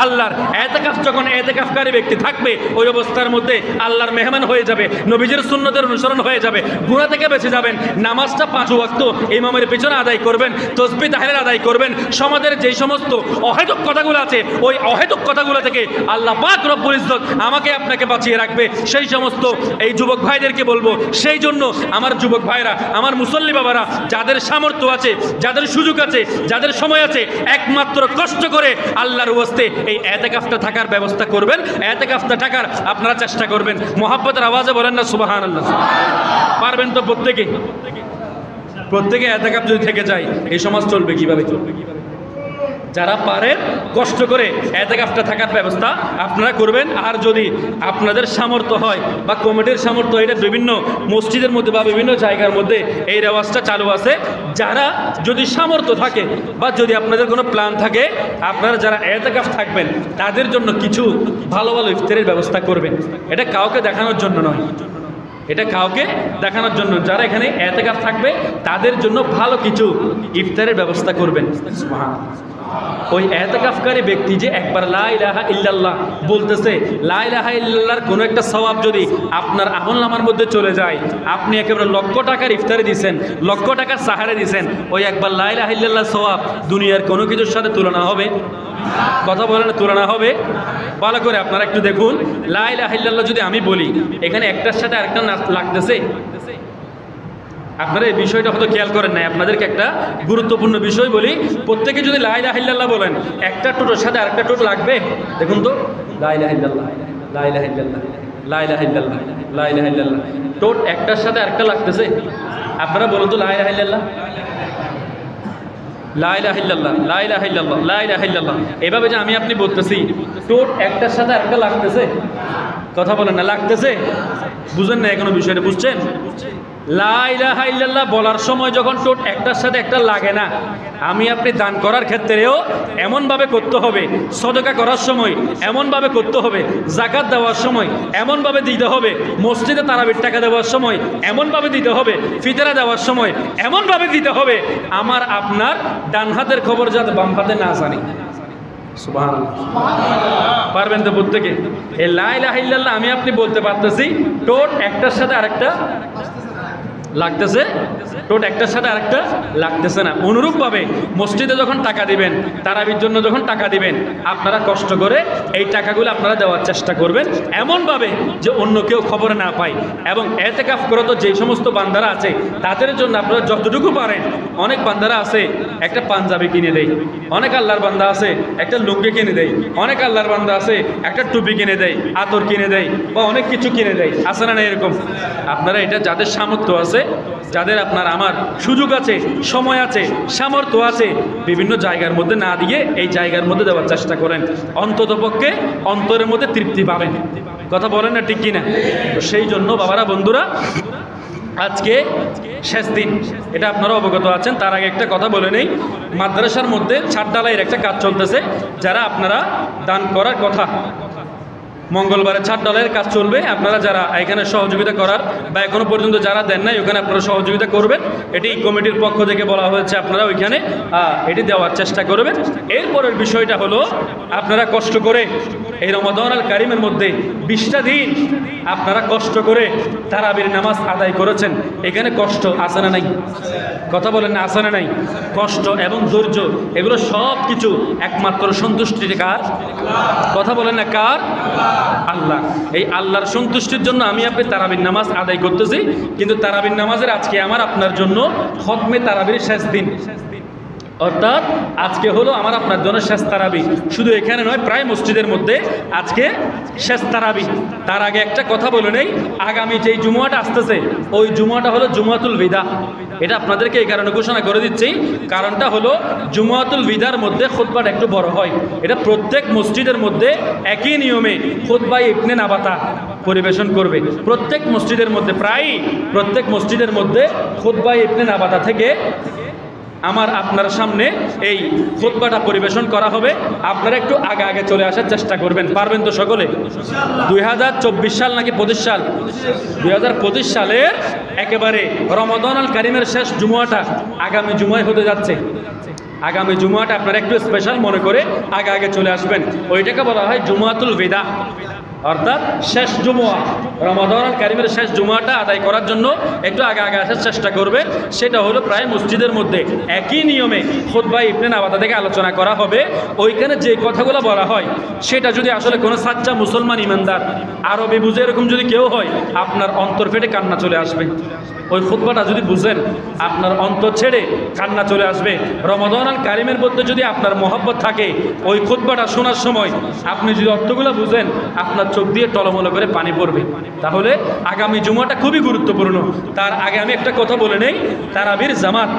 আল্লাহর। ইতিকাফ যখন ইতিকাফকারী ব্যক্তি থাকবে, ওই অবস্থার মধ্যে আল্লাহর মেহমান হয়ে যাবে, নবীজির সুন্নতের অনুসরণ হয়ে যাবে, গুনাহ থেকে বেঁচে যাবেন। নামাজটা 5 ওয়াক্ত ইমামের পিছনে আদায় করবেন, তাসবিহ তাহলিল আদায় করবেন। সমাজের যেই সমস্ত অহেতুক কথাগুলো আছে, ওই অহেতুক কথাগুলো থেকে আল্লাহ পাক রব্বুল ইজ্জত আমাকে আপনাকে বাঁচিয়ে রাখবে। সেই সমস্ত এই যুবক ভাইদেরকে বলবো, সেই জন্য আমার যুবক ভাইরা, আমার মুসল্লি বাবারা, যাদের সামর্থ্য আছে, যাদের সুযোগ আছে, যাদের সময় আছে, একমাত্র কষ্ট করে আল্লাহর ওয়াস্তে এই ইতিকাফটা থাকার ব্যবস্থা করবেন, ইতিকাফটা থাকার আপনারা চেষ্টা করবেন। মুহাব্বতের আওয়াজে বলেন না সুবহানাল্লাহ। পারবেন তো প্রত্যেকে? প্রত্যেকে ইতিকাফ যদি থেকে যায়, এই সমাজ চলবে কিভাবে? যারা পারেন কষ্ট করে ইতিকাফটা থাকার ব্যবস্থা আপনারা করবেন। আর যদি আপনাদের সামর্থ্য হয় বা কমিটির সামর্থ্য, এটা বিভিন্ন মসজিদের মধ্যে বা বিভিন্ন জায়গার মধ্যে এই রেওয়াজটা চালু আছে, যারা যদি সামর্থ্য থাকে বা যদি আপনাদের কোনো প্ল্যান থাকে, আপনারা যারা ইতিকাফ থাকবেন তাদের জন্য কিছু ভালো ভালো ইফতারের ব্যবস্থা করবেন। এটা কাউকে দেখানোর জন্য নয়, এটা কাউকে দেখানোর জন্য। যারা এখানে ইতিকাফ থাকবে তাদের জন্য ভালো কিছু ইফতারের ব্যবস্থা করবেন। ওই ইতিকাফকারী ব্যক্তি যে একবার লা ইলাহা ইল্লাল্লাহ বলতেছে, লা ইলাহা ইল্লাল্লাহর কোনো একটা সওয়াব যদি আপনার আমলনামার মধ্যে চলে যায়, আপনি একেবারে লক্ষ টাকার ইফতারি দিয়েছেন, লক্ষ টাকার সাহারে দিয়েছেন, ওই একবার লা ইলাহা ইল্লাল্লাহ সওয়াব দুনিয়ার কোনো কিছুর সাথে তুলনা হবে? কথা বলেন, তুলনা হবে? ভালো করে আপনারা একটু দেখুন, লা ইলাহা ইল্লাল্লাহ যদি আমি বলি, এখানে একটার সাথে আরেকটা লাগতেছে। আপনারা এই বিষয়টা হয়তো খেয়াল করেন নাই। আপনাদেরকে একটা গুরুত্বপূর্ণ বিষয় বলি, প্রত্যেকে যদি লা ইলাহা ইল্লাল্লাহ বলেন, একটা টোটোর সাথে আরেকটা টোটো লাগবে? দেখুন তো, লা ইলাহা ইল্লাল্লাহ, লা ইলাহা ইল্লাল্লাহ, লা ইলাহা ইল্লাল্লাহ, লা ইলাহা ইল্লাল্লাহ, টোট একটার সাথে আরেকটা লাগতেছে? আপনারা বলুন তো, লা ইলাহা ইল্লাল্লাহ, লা ইলাহা ইল্লাল্লাহ, লা ইলাহা ইল্লাল্লাহ, লা ইলাহা ইল্লাল্লাহ, এভাবে যে আমি আপনি বলতেছি, টোট একটার সাথে আরেকটা লাগতেছে? কথা বলেন না, লাগতেছে? বুঝেন না এখনো বিষয়টা? বুঝছেন? লা ইলাহা ইল্লাল্লাহ বলার সময় যখন টোট একটার সাথে একটা লাগে না, আমি আপনি দান করার ক্ষেত্রেও এমনভাবে করতে হবে, সদকা করার সময় এমনভাবে করতে হবে, যাকাত দেওয়ার সময় এমনভাবে দিতে হবে, মসজিদে তারাবির টাকা দেওয়ার সময় এমনভাবে দিতে হবে, ফিতরা দেওয়ার সময় এমনভাবে দিতে হবে, আমার আপনার ডান হাতের খবর যাতে বাম হাতে না জানি। সুবহানাল্লাহ। পারবেন তো প্রত্যেকে? এই লা ইলাহা ইল্লাল্লাহ আমি আপনি বলতে পারতেছি, টোট একটার সাথে আরেকটা লাগতেছে, টোট একটার সাথে আরেকটা লাগতেছে না। অনুরূপভাবে মসজিদে যখন টাকা দিবেন, তারাবির জন্য যখন টাকা দিবেন, আপনারা কষ্ট করে এই টাকাগুলো আপনারা দেওয়ার চেষ্টা করবেন এমনভাবে যে অন্য কেউ খবর না পায়। এবং ইতিকাফ করে তো যেই সমস্ত বান্দারা আছে তাদের জন্য আপনারা যতটুকু পারেন, অনেক বান্দারা আছে একটা পাঞ্জাবি কিনে দেয়, অনেক আল্লাহর বান্দা আছে একটা লুঙ্গি কিনে দেয়, অনেক আল্লাহর বান্দা আছে একটা টুপি কিনে দেয়, আতর কিনে দেয়, বা অনেক কিছু কিনে দেয়, আছে না এরকম? আপনারা এটা যাদের সামর্থ্য আছে, যাদের আপনার আমার সুযোগ আছে, সময় আছে, সামর্থ্য আছে, বিভিন্ন জায়গার মধ্যে না দিয়ে এই জায়গার মধ্যে দেওয়ার চেষ্টা করেন, অন্ততপক্ষে অন্তরের মধ্যে তৃপ্তি পাবেন। কথা বলেন না ঠিক কিনা? সেই জন্য বাবারা, বন্ধুরা, আজকে শেষ দিন, এটা আপনারা অবগত আছেন। তার আগে একটা কথা বলে নেই, মাদ্রাসার মধ্যে ছাদ ঢালাইয়ের একটা কাজ চলতেছে। যারা আপনারা দান করার কথা, মঙ্গলবারে ছাদ ঢালাইয়ের কাজ চলবে, আপনারা যারা এখানে সহযোগিতা করার বা এখনো পর্যন্ত যারা দেন নাই, ওখানে আপনারা সহযোগিতা করবেন। এটি কমিটির পক্ষ থেকে বলা হয়েছে, আপনারা ওইখানে এটি দেওয়ার চেষ্টা করবেন। এরপরের বিষয়টা হলো, আপনারা কষ্ট করে এই রমাদানুল কারীমের মধ্যে 20টা দিন আপনারা কষ্ট করে তারাবির নামাজ আদায় করেছেন। এখানে কষ্ট আছে না নাই? কথা বলেন না, আছে না নাই? কষ্ট এবং ধৈর্য, এগুলো সব কিছু একমাত্র সন্তুষ্টির কার? কথা বলেন না, কার? আল্লাহ। এই আল্লাহর সন্তুষ্টির জন্য আমি আপনি তারাবির নামাজ আদায় করতেছি। কিন্তু তারাবির নামাজের আজকে আমার আপনার জন্য খতমে তারাবির শেষ দিন, অর্থাৎ আজকে হলো আমার আপনার জন্য শেষ তারাবি। শুধু এখানে নয়, প্রায় মসজিদের মধ্যে আজকে শেষ তারাবি। তার আগে একটা কথা বলে নেই, আগামী যেই জুমুয়াটা আসতেছে, ওই জুমুয়াটা হলো জুমুয়াতুল বিদা। এটা আপনাদেরকে এই কারণে ঘোষণা করে দিচ্ছি, কারণটা হলো জুমুয়াতুল বিদার মধ্যে খুতবাটা একটু বড় হয়। এটা প্রত্যেক মসজিদের মধ্যে একই নিয়মে খুতবা ইবনে নাবাতা পরিবেশন করবে। প্রত্যেক মসজিদের মধ্যে, প্রায় প্রত্যেক মসজিদের মধ্যে খুতবা ইবনে নাবাতা থেকে আপনার সামনে এই খুতবাটা পরিবেশন করা হবে। আপনারা একটু আগে আগে চলে আসার চেষ্টা করবেন, পারবেন তো সকলে? 2024 সাল নাকি 25 সাল? 2025 সালের একেবারে রমাদান আল কারিমের শেষ জুমুয়াটা আগামী জুমুয়ায় হতে যাচ্ছে। আগামী জুমুয়াটা আপনারা একটু স্পেশাল মনে করে আগে আগে চলে আসবেন। ওইটাকে বলা হয় জুমুয়াতুল বিদা, অর্থাৎ শেষ জুমুয়া। রমাদান আল কারিমের শেষ জুমুয়াটা আদায় করার জন্য একটু আগে আগে আসার চেষ্টা করবেন। সেটা হলো প্রায় মসজিদের মধ্যে একই নিয়মে খুতবা ইবনে নাবাতা থেকে আলোচনা করা হবে। ওইখানে যে কথাগুলো বলা হয় সেটা যদি আসলে কোনো সাচ্চা মুসলমান ইমানদার আরবি বুঝে এরকম যদি কেউ হয়, আপনার অন্তর ফেটে কান্না চলে আসবে। ওই খুতবাটা যদি বুঝেন, আপনার অন্তর ছেড়ে কান্না চলে আসবে। রমাদান আল কারিমের মধ্যে যদি আপনার মহব্বত থাকে, ওই খুতবাটা শোনার সময় আপনি যদি অর্থগুলো বুঝেন, আপনার চোখ দিয়ে টলমল করে পানি পড়বে। তাহলে আগামী জুমাটা খুবই গুরুত্বপূর্ণ। তার আগে আমি একটা কথা বলে নেই, তারাবির জামাত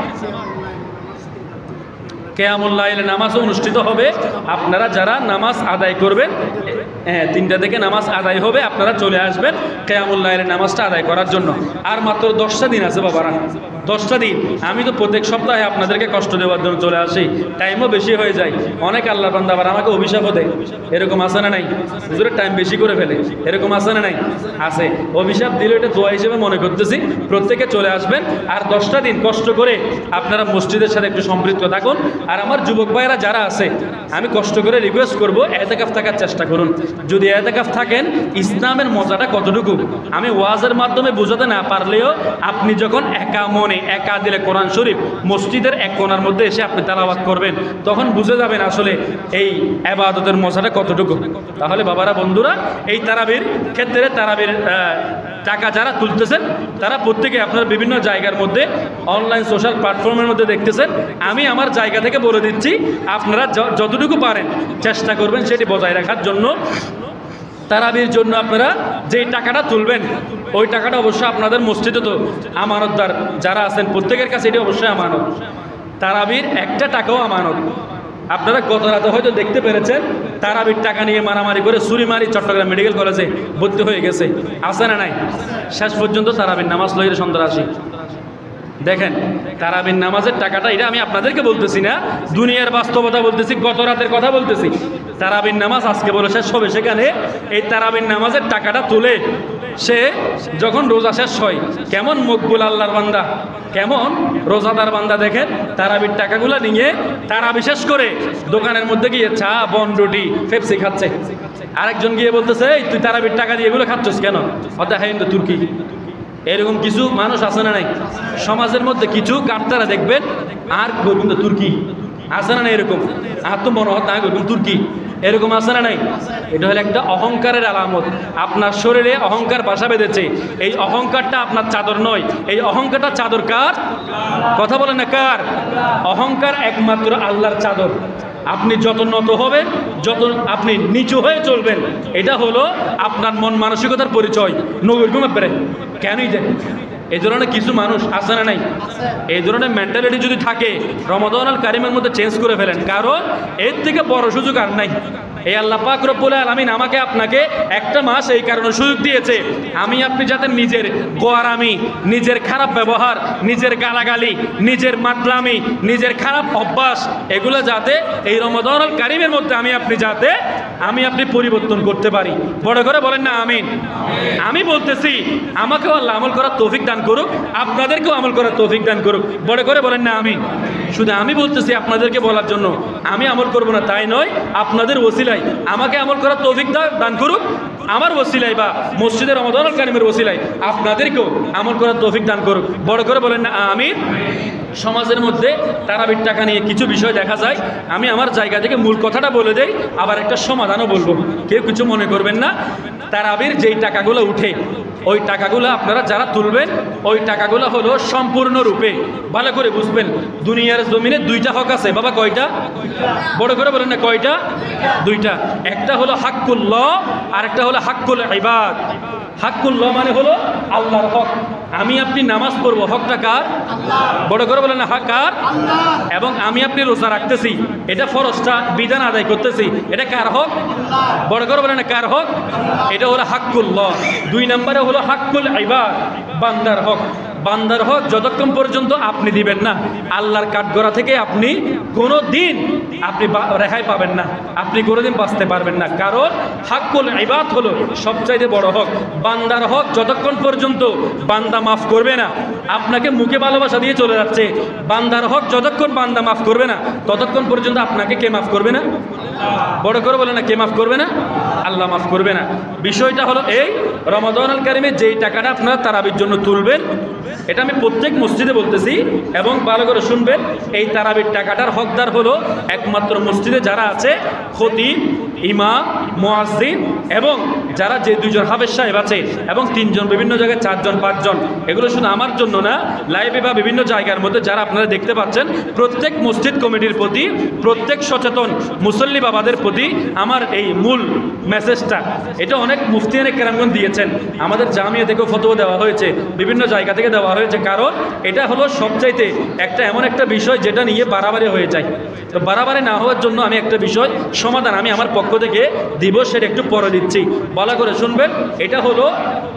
কিয়ামুল লাইলে নামাজও অনুষ্ঠিত হবে। আপনারা যারা নামাজ আদায় করবেন, 3টা থেকে নামাজ আদায় হবে, আপনারা চলে আসবেন কিয়ামুল লাইলের নামাজটা আদায় করার জন্য। আর মাত্র 10টা দিন আছে বাবারা, 10টা দিন। আমি তো প্রত্যেক সপ্তাহে আপনাদেরকে কষ্ট দেওয়ার জন্য চলে আসি, টাইমও বেশি হয়ে যায়। অনেক আল্লাহর বান্দা আবার আমাকে অভিশাপও দেয়, এরকম আছে না নাই? হুজুরের টাইম বেশি করে ফেলে, এরকম আছে না নাই? আছে। অভিশাপ দিলে এটা দোয়া হিসেবে মনে করতেছি। প্রত্যেকে চলে আসবেন, আর 10টা দিন কষ্ট করে আপনারা মসজিদের সাথে একটু সম্পৃক্ত থাকুন। আর আমার যুবক ভাইয়েরা যারা আছে, আমি কষ্ট করে রিকোয়েস্ট করব, এতেকাফ থাকার চেষ্টা করুন। যদি এতেকাফ থাকেন, ইসলামের মজাটা কতটুকু আমি ওয়াজের মাধ্যমে বোঝাতে না পারলেও, আপনি যখন একা মনে একা দিলে কোরআন শরীফ মসজিদের এক কোণার মধ্যে এসে আপনি তেলাওয়াত করবেন, তখন বুঝে যাবেন আসলে এই ইবাদতের মজাটা কতটুকু। তাহলে বাবারা, বন্ধুরা, এই তারাবির ক্ষেত্রে তারাবির টাকা যারা তুলতেছেন, তারা প্রত্যেকে আপনার বিভিন্ন জায়গার মধ্যে অনলাইন সোশ্যাল প্ল্যাটফর্মের মধ্যে দেখতেছেন। আমি আমার জায়গা থেকে বলে দিচ্ছি, আপনারা যতটুকু পারেন চেষ্টা করবেন সেটি বজায় রাখার জন্য। তারাবির জন্য আপনারা যেই টাকাটা তুলবেন, ওই টাকাটা অবশ্যই আপনাদের মসজিদে তো আমানতদার যারা আছেন প্রত্যেকের কাছে এটি অবশ্যই আমানত। তারাবির একটা টাকাও আমানত। আপনারা গত রাতে হয়তো দেখতে পেরেছেন, তারাবির টাকা নিয়ে মারামারি করে চুরিমারি চট্টগ্রাম মেডিকেল কলেজে ভর্তি হয়ে গেছে, আছে না নাই? শেষ পর্যন্ত তারাবির নামাজ লইরে সন্ত্রাসী। দেখেন, তারাবির নামাজের টাকাটা, এটা আমি আপনাদেরকে বলতেছি না, দুনিয়ার বাস্তবতা বলতেছি, গত রাতের কথা বলতেছি। তারাবির নামাজ আজকে বলে শেষ হবে, সেখানে এই তারাবির নামাজের টাকাটা তুলে সে যখন রোজা শেষ হয়, কেমন মকবুল আল্লাহর বান্দা, কেমন রোজাদার বান্দা, দেখেন তারাবির টাকাগুলো নিয়ে তারা বিশেষ করে দোকানের মধ্যে গিয়ে চা, বন, রুটি, পেপসি খাচ্ছে। আরেকজন গিয়ে বলতেছে, এই তুই তারাবির টাকা দিয়ে এগুলো খাচ্ছিস কেন? অর্থাৎ হ্যাঁ, কিন্তু তুর্কি। এরকম কিছু মানুষ আছে না নাই সমাজের মধ্যে? কিছু কাটতারা দেখবেন আর কিন্তু তুর্কি, আছে না নাই? এরকম আর তো মনে হয় এরকম তুর্কি, এরকম আছে না নাই? এটা হলো একটা অহংকারের আলামত। আপনার শরীরে অহংকার বাসা বেঁধেছে। এই অহংকারটা আপনার চাদর নয়। এই অহংকারটা চাদর কার? কথা বলেন না, কার? অহংকার একমাত্র আল্লাহর চাদর। আপনি যত নত হবেন, যত আপনি নিচু হয়ে চলবেন, এটা হলো আপনার মন মানসিকতার পরিচয়। নবীর ঘুমাবে কেনই দেয় এই ধরনের কিছু মানুষ আছে না নাই? এই ধরনের মেন্টালিটি যদি থাকে, রমাদান আল কারিমের মধ্যে চেঞ্জ করে ফেলেন, কারণ এর থেকে বড় সুযোগ আর নাই। এই আল্লাহ পাক রব্বুল আলামিন আমাকে আপনাকে একটা মাস এই কারণে সুযোগ দিয়েছে, আমি আপনি যাতে নিজের গোয়ারামি, নিজের খারাপ ব্যবহার, নিজের গালাগালি, নিজের মাতলামি, নিজের খারাপ অভ্যাস, এগুলো যাতে এই রমাদান আল কারিমের মধ্যে আমি আপনি পরিবর্তন করতে পারি। বড় করে বলেন না আমিন। আমি বলতেছি, আমাকেও আল্লাহ আমল করার তৌফিক দান করুক, আপনাদেরকেও আমল করার তৌফিক দান করুক। বড় করে বলেন না আমিন। শুধু আমি বলতেছি আপনাদেরকে বলার জন্য, আমি আমল করব না তাই নয়, আপনাদের ওসিলায় আমাকে আমল করার তৌফিক দান করুক, আমার ওসিলায় বা মসজিদের রমাদান আল কারিমের ওসিলায় আপনাদেরকেও আমল করার তৌফিক দান করুক। বড় করে বলেন না আমিন। সমাজের মধ্যে তারাবির টাকা নিয়ে কিছু বিষয় দেখা যায়। আমি আমার জায়গা থেকে মূল কথাটা বলে দেই, আবার একটা সমাধানও বলবো, কেউ কিছু মনে করবেন না। তারাবির যেই টাকাগুলো উঠে, ওই টাকাগুলো আপনারা যারা তুলবেন, ওই টাকাগুলো হলো সম্পূর্ণরূপে, ভালো করে বুঝবেন, দুনিয়ার জমিনে দুইটা হক আছে বাবা। কয়টা? বড় করে বলেন না, কয়টা? দুইটা। একটা হলো হাক্কুল্লাহ, আর একটা হলো হাক্কুল ইবাদ। হাক্কুল্লাহ মানে হলো আল্লাহর হক, আমি আপনি নামাজ পড়বো, হকটা কার? বড় করে বলেন না, হক কার? এবং আমি আপনি রোজা রাখতেছি, এটা ফরজটা বিধান আদায় করতেছি, এটা কার হক? বড় করে বলেন না, কার হক? এটা হলো হাক্কুল্লাহ। 2 নম্বরে হলো হাক্কুল ইবাদ, বান্দার হক। বান্দার হক যতক্ষণ পর্যন্ত আপনি দিবেন না, আল্লাহর কাঠগড়া থেকে আপনি কোনো দিন আপনি রেহাই পাবেন না, আপনি কোনোদিন বাঁচতে পারবেন না। কারণ হাক্কুল ইবাদ হলো সবচাইতে বড় হক। বান্দার হক যতক্ষণ পর্যন্ত বান্দা মাফ করবে না, আপনাকে মুখে ভালোবাসা দিয়ে চলে যাচ্ছে, বান্দার হক যতক্ষণ বান্দা মাফ করবে না, ততক্ষণ পর্যন্ত আপনাকে কে মাফ করবে না? বড় করে বলে না, কে মাফ করবে না? আল্লাহ মাফ করবে না। বিষয়টা হলো এই, রমাদানুল কারিমে যেই টাকাটা আপনারা তারাবির জন্য তুলবেন, এটা আমি প্রত্যেক মসজিদে বলতেছি এবং ভালো করে শুনবেন, এই তারাবির টাকাটার হকদার হলো একমাত্র মসজিদে যারা আছে খতিব, ইমাম, মুয়াজ্জিন এবং যারা যে 2 জন হাফেজ সাহেব আছে এবং 3 জন, বিভিন্ন জায়গায় 4 জন 5 জন। এগুলো শুধু আমার জন্য না, লাইভে বা বিভিন্ন জায়গার মধ্যে যারা আপনারা দেখতে পাচ্ছেন, প্রত্যেক মসজিদ কমিটির প্রতি, প্রত্যেক সচেতন মুসল্লি বাবাদের প্রতি আমার এই মূল মেসেজটা। এটা অনেক মুফতিয়ানে কেরামগণ দিয়েছেন, আমাদের জামিয়া থেকেও ফতোয়া দেওয়া হয়েছে, বিভিন্ন জায়গা থেকে দেওয়া হয়েছে। কারণ এটা হলো সবচাইতে একটা এমন একটা বিষয় যেটা নিয়ে বাড়াবাড়ি হয়ে যায়। তো বাড়াবাড়ি না হওয়ার জন্য আমি একটা বিষয় সমাধান আমি আমার পক্ষ থেকে দিব, সেটা একটু পরে দিচ্ছি, ভালো করে শুনবেন। এটা হলো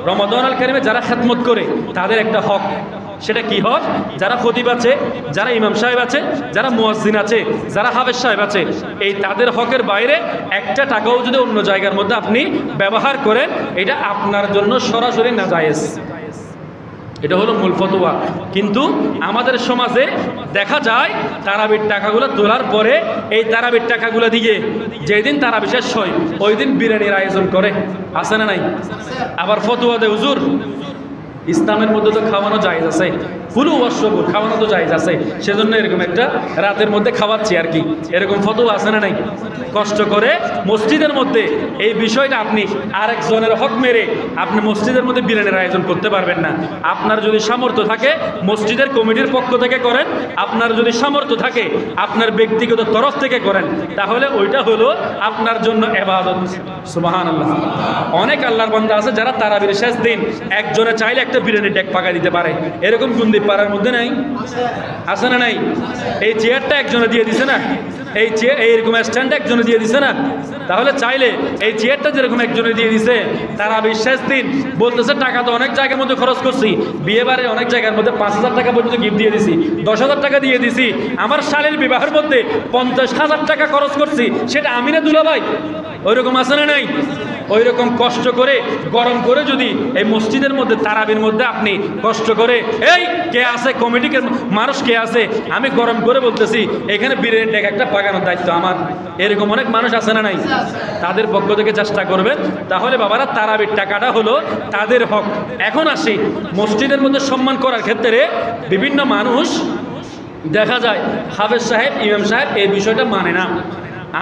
রমাদানুল কারিমে যারা খেদমত করে তাদের একটা হক। সেটা কি হক? যারা খতিব আছে, যারা ইমাম সাহেব আছে, যারা মুয়াজ্জিন আছে, যারা হাফেজ সাহেব আছে, এই তাদের হকের বাইরে একটা টাকাও যদি অন্য জায়গার মধ্যে আপনি ব্যবহার করেন, এটা আপনার জন্য সরাসরি নাজায়েজ। এটা হলো মূল ফতোয়া। কিন্তু আমাদের সমাজে দেখা যায় তারাবির টাকাগুলো তোলার পরে এই তারাবির টাকাগুলো দিয়ে যেদিন তারাবি শেষ হয় ওই দিন বিরিয়ানির আয়োজন করে, আছে না নাই? আবার ফতোয়া দেয়, হুজুর ইসলামের মধ্যে তো খাওয়ানো জায়েজ আছে, ফুলু ওয়াশরবু, খাওয়ানো তো জায়েজ আছে, সেজন্য এরকম একটা রাতের মধ্যে খাওয়াচ্ছি আর কি, এরকম ফতোয়া আছে না নাই? কষ্ট করে মসজিদের মধ্যে এই বিষয়টা আপনি আরেকজনের হক মেরে আপনি মসজিদের মধ্যে বিরিয়ানির আয়োজন করতে পারবেন না। আপনার যদি সামর্থ্য থাকে মসজিদের কমিটির পক্ষ থেকে করেন, আপনার যদি সামর্থ্য থাকে আপনার ব্যক্তিগত তরফ থেকে করেন, তাহলে ওইটা হলো আপনার জন্য ইবাদত। সুবহানাল্লাহ। অনেক আল্লাহর বান্দা আছে যারা তারাবির শেষ দিন একজনে চাইলে একটা বিরিয়ানির ডেক পাকা দিতে পারে, এরকম গুন্দি পাড়ার মধ্যে নাই? আছে না নাই? এই চেয়ারটা একজনে দিয়ে দিছে না, এই চেয়ার এইরকম স্ট্যান্ড একজনে দিয়ে দিছে না, তাহলে চাইলে এই চেয়ারটা যেরকম একজনে দিয়ে দিছে, তারা শেষ দিন বলতেছে টাকা তো অনেক জায়গার মধ্যে খরচ করছি, বিয়ে বারে অনেক জায়গার মধ্যে 5,000 টাকা পর্যন্ত গিফট দিয়ে দিছি, 10,000 টাকা দিয়ে দিছি, আমার শালীর বিবাহের মধ্যে 50,000 টাকা খরচ করছি, সেটা আমি না দুলাভাই? ওইরকম আছে না নাই? ওই রকম কষ্ট করে গরম করে যদি এই মসজিদের মধ্যে তারাবির মধ্যে আপনি কষ্ট করে, এই কে আছে কমিটির মানুষ কে আছে, আমি গরম করে বলতেছি এখানে বিরিয়ানি ডেক একটা পাকানোর দায়িত্ব আমার, এরকম অনেক মানুষ আছে না নাই? তাদের পক্ষ থেকে চেষ্টা করবেন, তাহলে বাবারা তারাবির টাকাটা হলো তাদের হক। এখন আসি মসজিদের মধ্যে সম্মান করার ক্ষেত্রে বিভিন্ন মানুষ দেখা যায় হাফেজ সাহেব, ইমাম সাহেব এই বিষয়টা মানে না।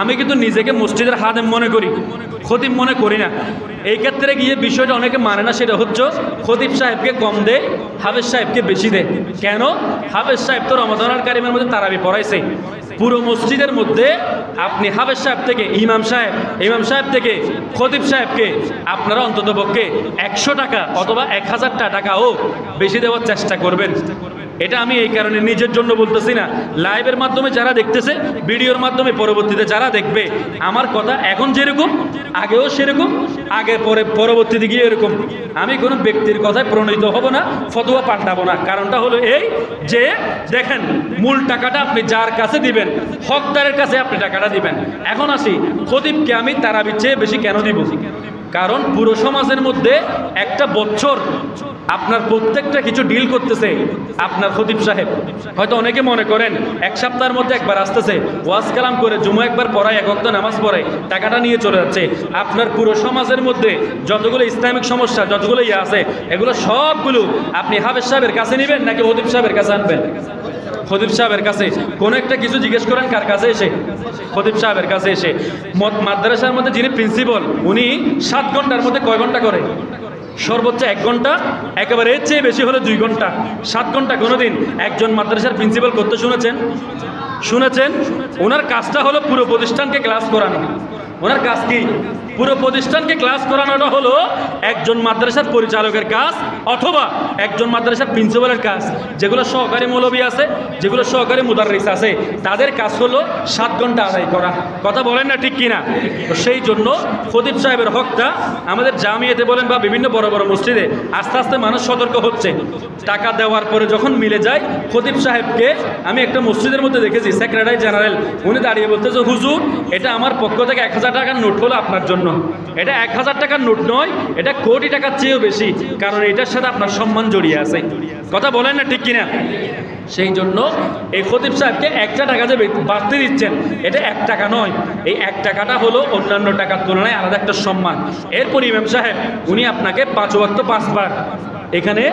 আমি কিন্তু নিজেকে মসজিদের হাদেম মনে করি, খতিব মনে করি না। এই ক্ষেত্রে গিয়ে বিষয়টা অনেকে মানে না, সেটা হচ্ছে খতিব সাহেবকে কম দেয়, হাফেজ সাহেবকে বেশি দেয়। কেন? হাফেজ সাহেব তো রমাদানুল কারিমের মধ্যে তারাবি পড়াইছে, পুরো মসজিদের মধ্যে আপনি হাফেজ সাহেব থেকে ইমাম সাহেব থেকে খতিব সাহেবকে আপনারা অন্ততপক্ষে 100 টাকা অথবা 1000 টাকাও বেশি দেওয়ার চেষ্টা করবেন। এটা আমি এই কারণে নিজের জন্য বলতেছি না, লাইভের মাধ্যমে যারা দেখতেছে, ভিডিওর মাধ্যমে পরবর্তীতে যারা দেখবে, আমার কথা এখন যেরকম আগেও সেরকম, আগে পরে পরবর্তীতে গিয়ে এরকম। আমি কোনো ব্যক্তির কথায় প্রণীত হব না, ফতোয়া পাল্টাবো না। কারণটা হলো এই যে দেখেন, মূল টাকাটা আপনি যার কাছে দিবেন, হকদারের কাছে আপনি টাকাটা দিবেন। এখন আসি খতিবকে আমি তারাবির চেয়ে বেশি কেন দিব? কারণ পুরো সমাজের মধ্যে একটা বছর আপনার প্রত্যেকটা কিছু ডিল করতেছে আপনার খতিব সাহেব। হয়তো অনেকে মনে করেন 1 সপ্তাহের মধ্যে একবার আসতেছে, ওয়াজ কালাম করে জুমা একবার পড়ায়, 1 ওয়াক্ত নামাজ পড়ে, টাকাটা নিয়ে চলে যাচ্ছে। আপনার পুরো সমাজের মধ্যে যতগুলো ইসলামিক সমস্যা, যতগুলো আছে, এগুলো সবগুলো আপনি হাফেজ সাহেবের কাছে নেবেন নাকি খতিব সাহেবের কাছে আনবেন? খতিব সাহেবের কাছে। কোন একটা কিছু জিজ্ঞেস করেন কার কাছে এসে? খতিব সাহেবের কাছে এসে। মাদ্রাসার মধ্যে যিনি প্রিন্সিপাল, উনি 7 ঘন্টার মধ্যে কয় ঘন্টা করে? সর্বোচ্চ 1 ঘন্টা, একেবারে এর চেয়ে বেশি হলে 2 ঘন্টা। 7 ঘন্টা কোনোদিন একজন মাদ্রাসার প্রিন্সিপাল করতে শুনেছেন? ওনার কাজটা হলো পুরো প্রতিষ্ঠানকে ক্লাস করানো। ওনার কাজ কি? পুরো প্রতিষ্ঠানকে ক্লাস করানোটা হলো একজন মাদ্রাসার পরিচালকের কাজ অথবা একজন মাদ্রাসার প্রিন্সিপালের কাজ। যেগুলো সহকারী মৌলবী আছে, যেগুলো সহকারী মুদাররিস আছে, তাদের কাজ হলো 7 ঘন্টা আদায় করা। কথা বলেন না ঠিক কিনা? তো সেই জন্য খতিব সাহেবের হকটা আমাদের জামিয়াতে বলেন বা বিভিন্ন বড় বড় মসজিদে আস্তে আস্তে মানুষ সতর্ক হচ্ছে। টাকা দেওয়ার পরে যখন মিলে যায়, খতিব সাহেবকে আমি একটা মসজিদের মধ্যে দেখেছি, সেক্রেটারি জেনারেল উনি দাঁড়িয়ে বলতেছে, হুজুর এটা আমার পক্ষ থেকে 1000 টাকার নোট হলো আপনার জন্য। এটা 1000 টাকার নোট নয়, এটা কোটি টাকার চেয়েও বেশি, কারণ এটার সাথে আপনার সম্মান জড়িয়ে আছে। কথা বলেন না ঠিক কিনা? সেই জন্য এই খতিব সাহেবকে 1 টাকা যে বাড়তে দিচ্ছেন, এটা 1 টাকা নয়, এই 1 টাকাটা হলো অন্যান্য টাকার তুলনায় আলাদা একটা সম্মান। এরপর ইমাম সাহেব উনি আপনাকে 5 ওয়াক্ত 5 বার এখানে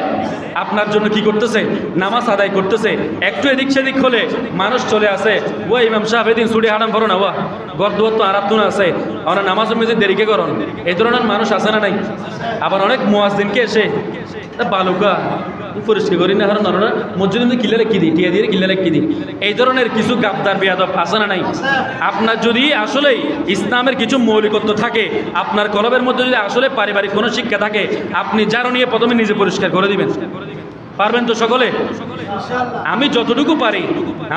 আপনার জন্য কি করতেছে? নামাজ আদায় করতেছে। একটু এদিক সেদিক হলে মানুষ চলে আসে, ও ইমাম সাহেব এদিন ছুটি হারাম করো না, ওয়া গর্দুয়ার তো আরাতুন আছে, ওরা নামাজ মেঝে দেরিকে করন, এই ধরনের মানুষ আছে না নাই? আবার অনেক মুয়াজ্জিনকে এসে বালুকা পরিষ্কার করি না, কারণ ওরা মসজিদের মধ্যে কিল্লা লেখি দিই, টিয়া দিয়ে কিল্লা লেখি দিই, এই ধরনের কিছু গাবদার বেয়াদব আছে না নাই? আপনার যদি আসলেই ইসলামের কিছু মৌলিকত্ব থাকে, আপনার কলবের মধ্যে যদি আসলে পারিবারিক কোনো শিক্ষা থাকে, আপনি যারও নিয়ে প্রথমে নিজে পরিষ্কার করে দিবেন। পারবেন তো সকলে? আমি যতটুকু পারি,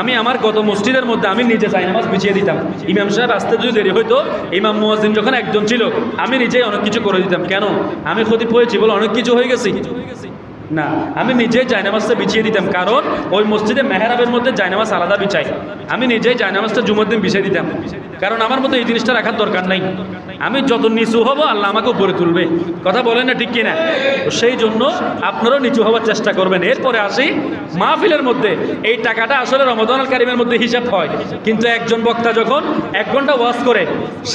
আমি আমার গত মসজিদের মধ্যে আমি নিজে যাই নামাজ বিছিয়ে দিতাম। ইমাম সাহেব আসতে যদি দেরি হইতো, ইমাম মুয়াজ্জিন যখন একজন ছিল, আমি নিজেই অনেক কিছু করে দিতাম। কেন? আমি খতিব হয়েছি বলে অনেক কিছু হয়ে গেছি না, আমি নিজেই জায়নামাজটা বিছিয়ে দিতাম। কারণ ওই মসজিদে মেহরাবের মধ্যে জায়নামাজ আলাদা বিছাই, আমি নিজেই জায়নামাজটা জুমার দিন বিছিয়ে দিতাম। কারণ আমার মধ্যে এই জিনিসটা রাখার দরকার নাই। আমি যত নিচু হব, আল্লাহ আমাকে উপরে তুলবে। কথা বলেন না ঠিক কিনা? সেই জন্য আপনারাও নিচু হওয়ার চেষ্টা করবেন। এরপরে আসি মাহফিলের মধ্যে। এই টাকাটা আসলে রমাদানুল কারীমের মধ্যে হিসাব হয়, কিন্তু একজন বক্তা যখন 1 ঘন্টা ওয়াজ করে,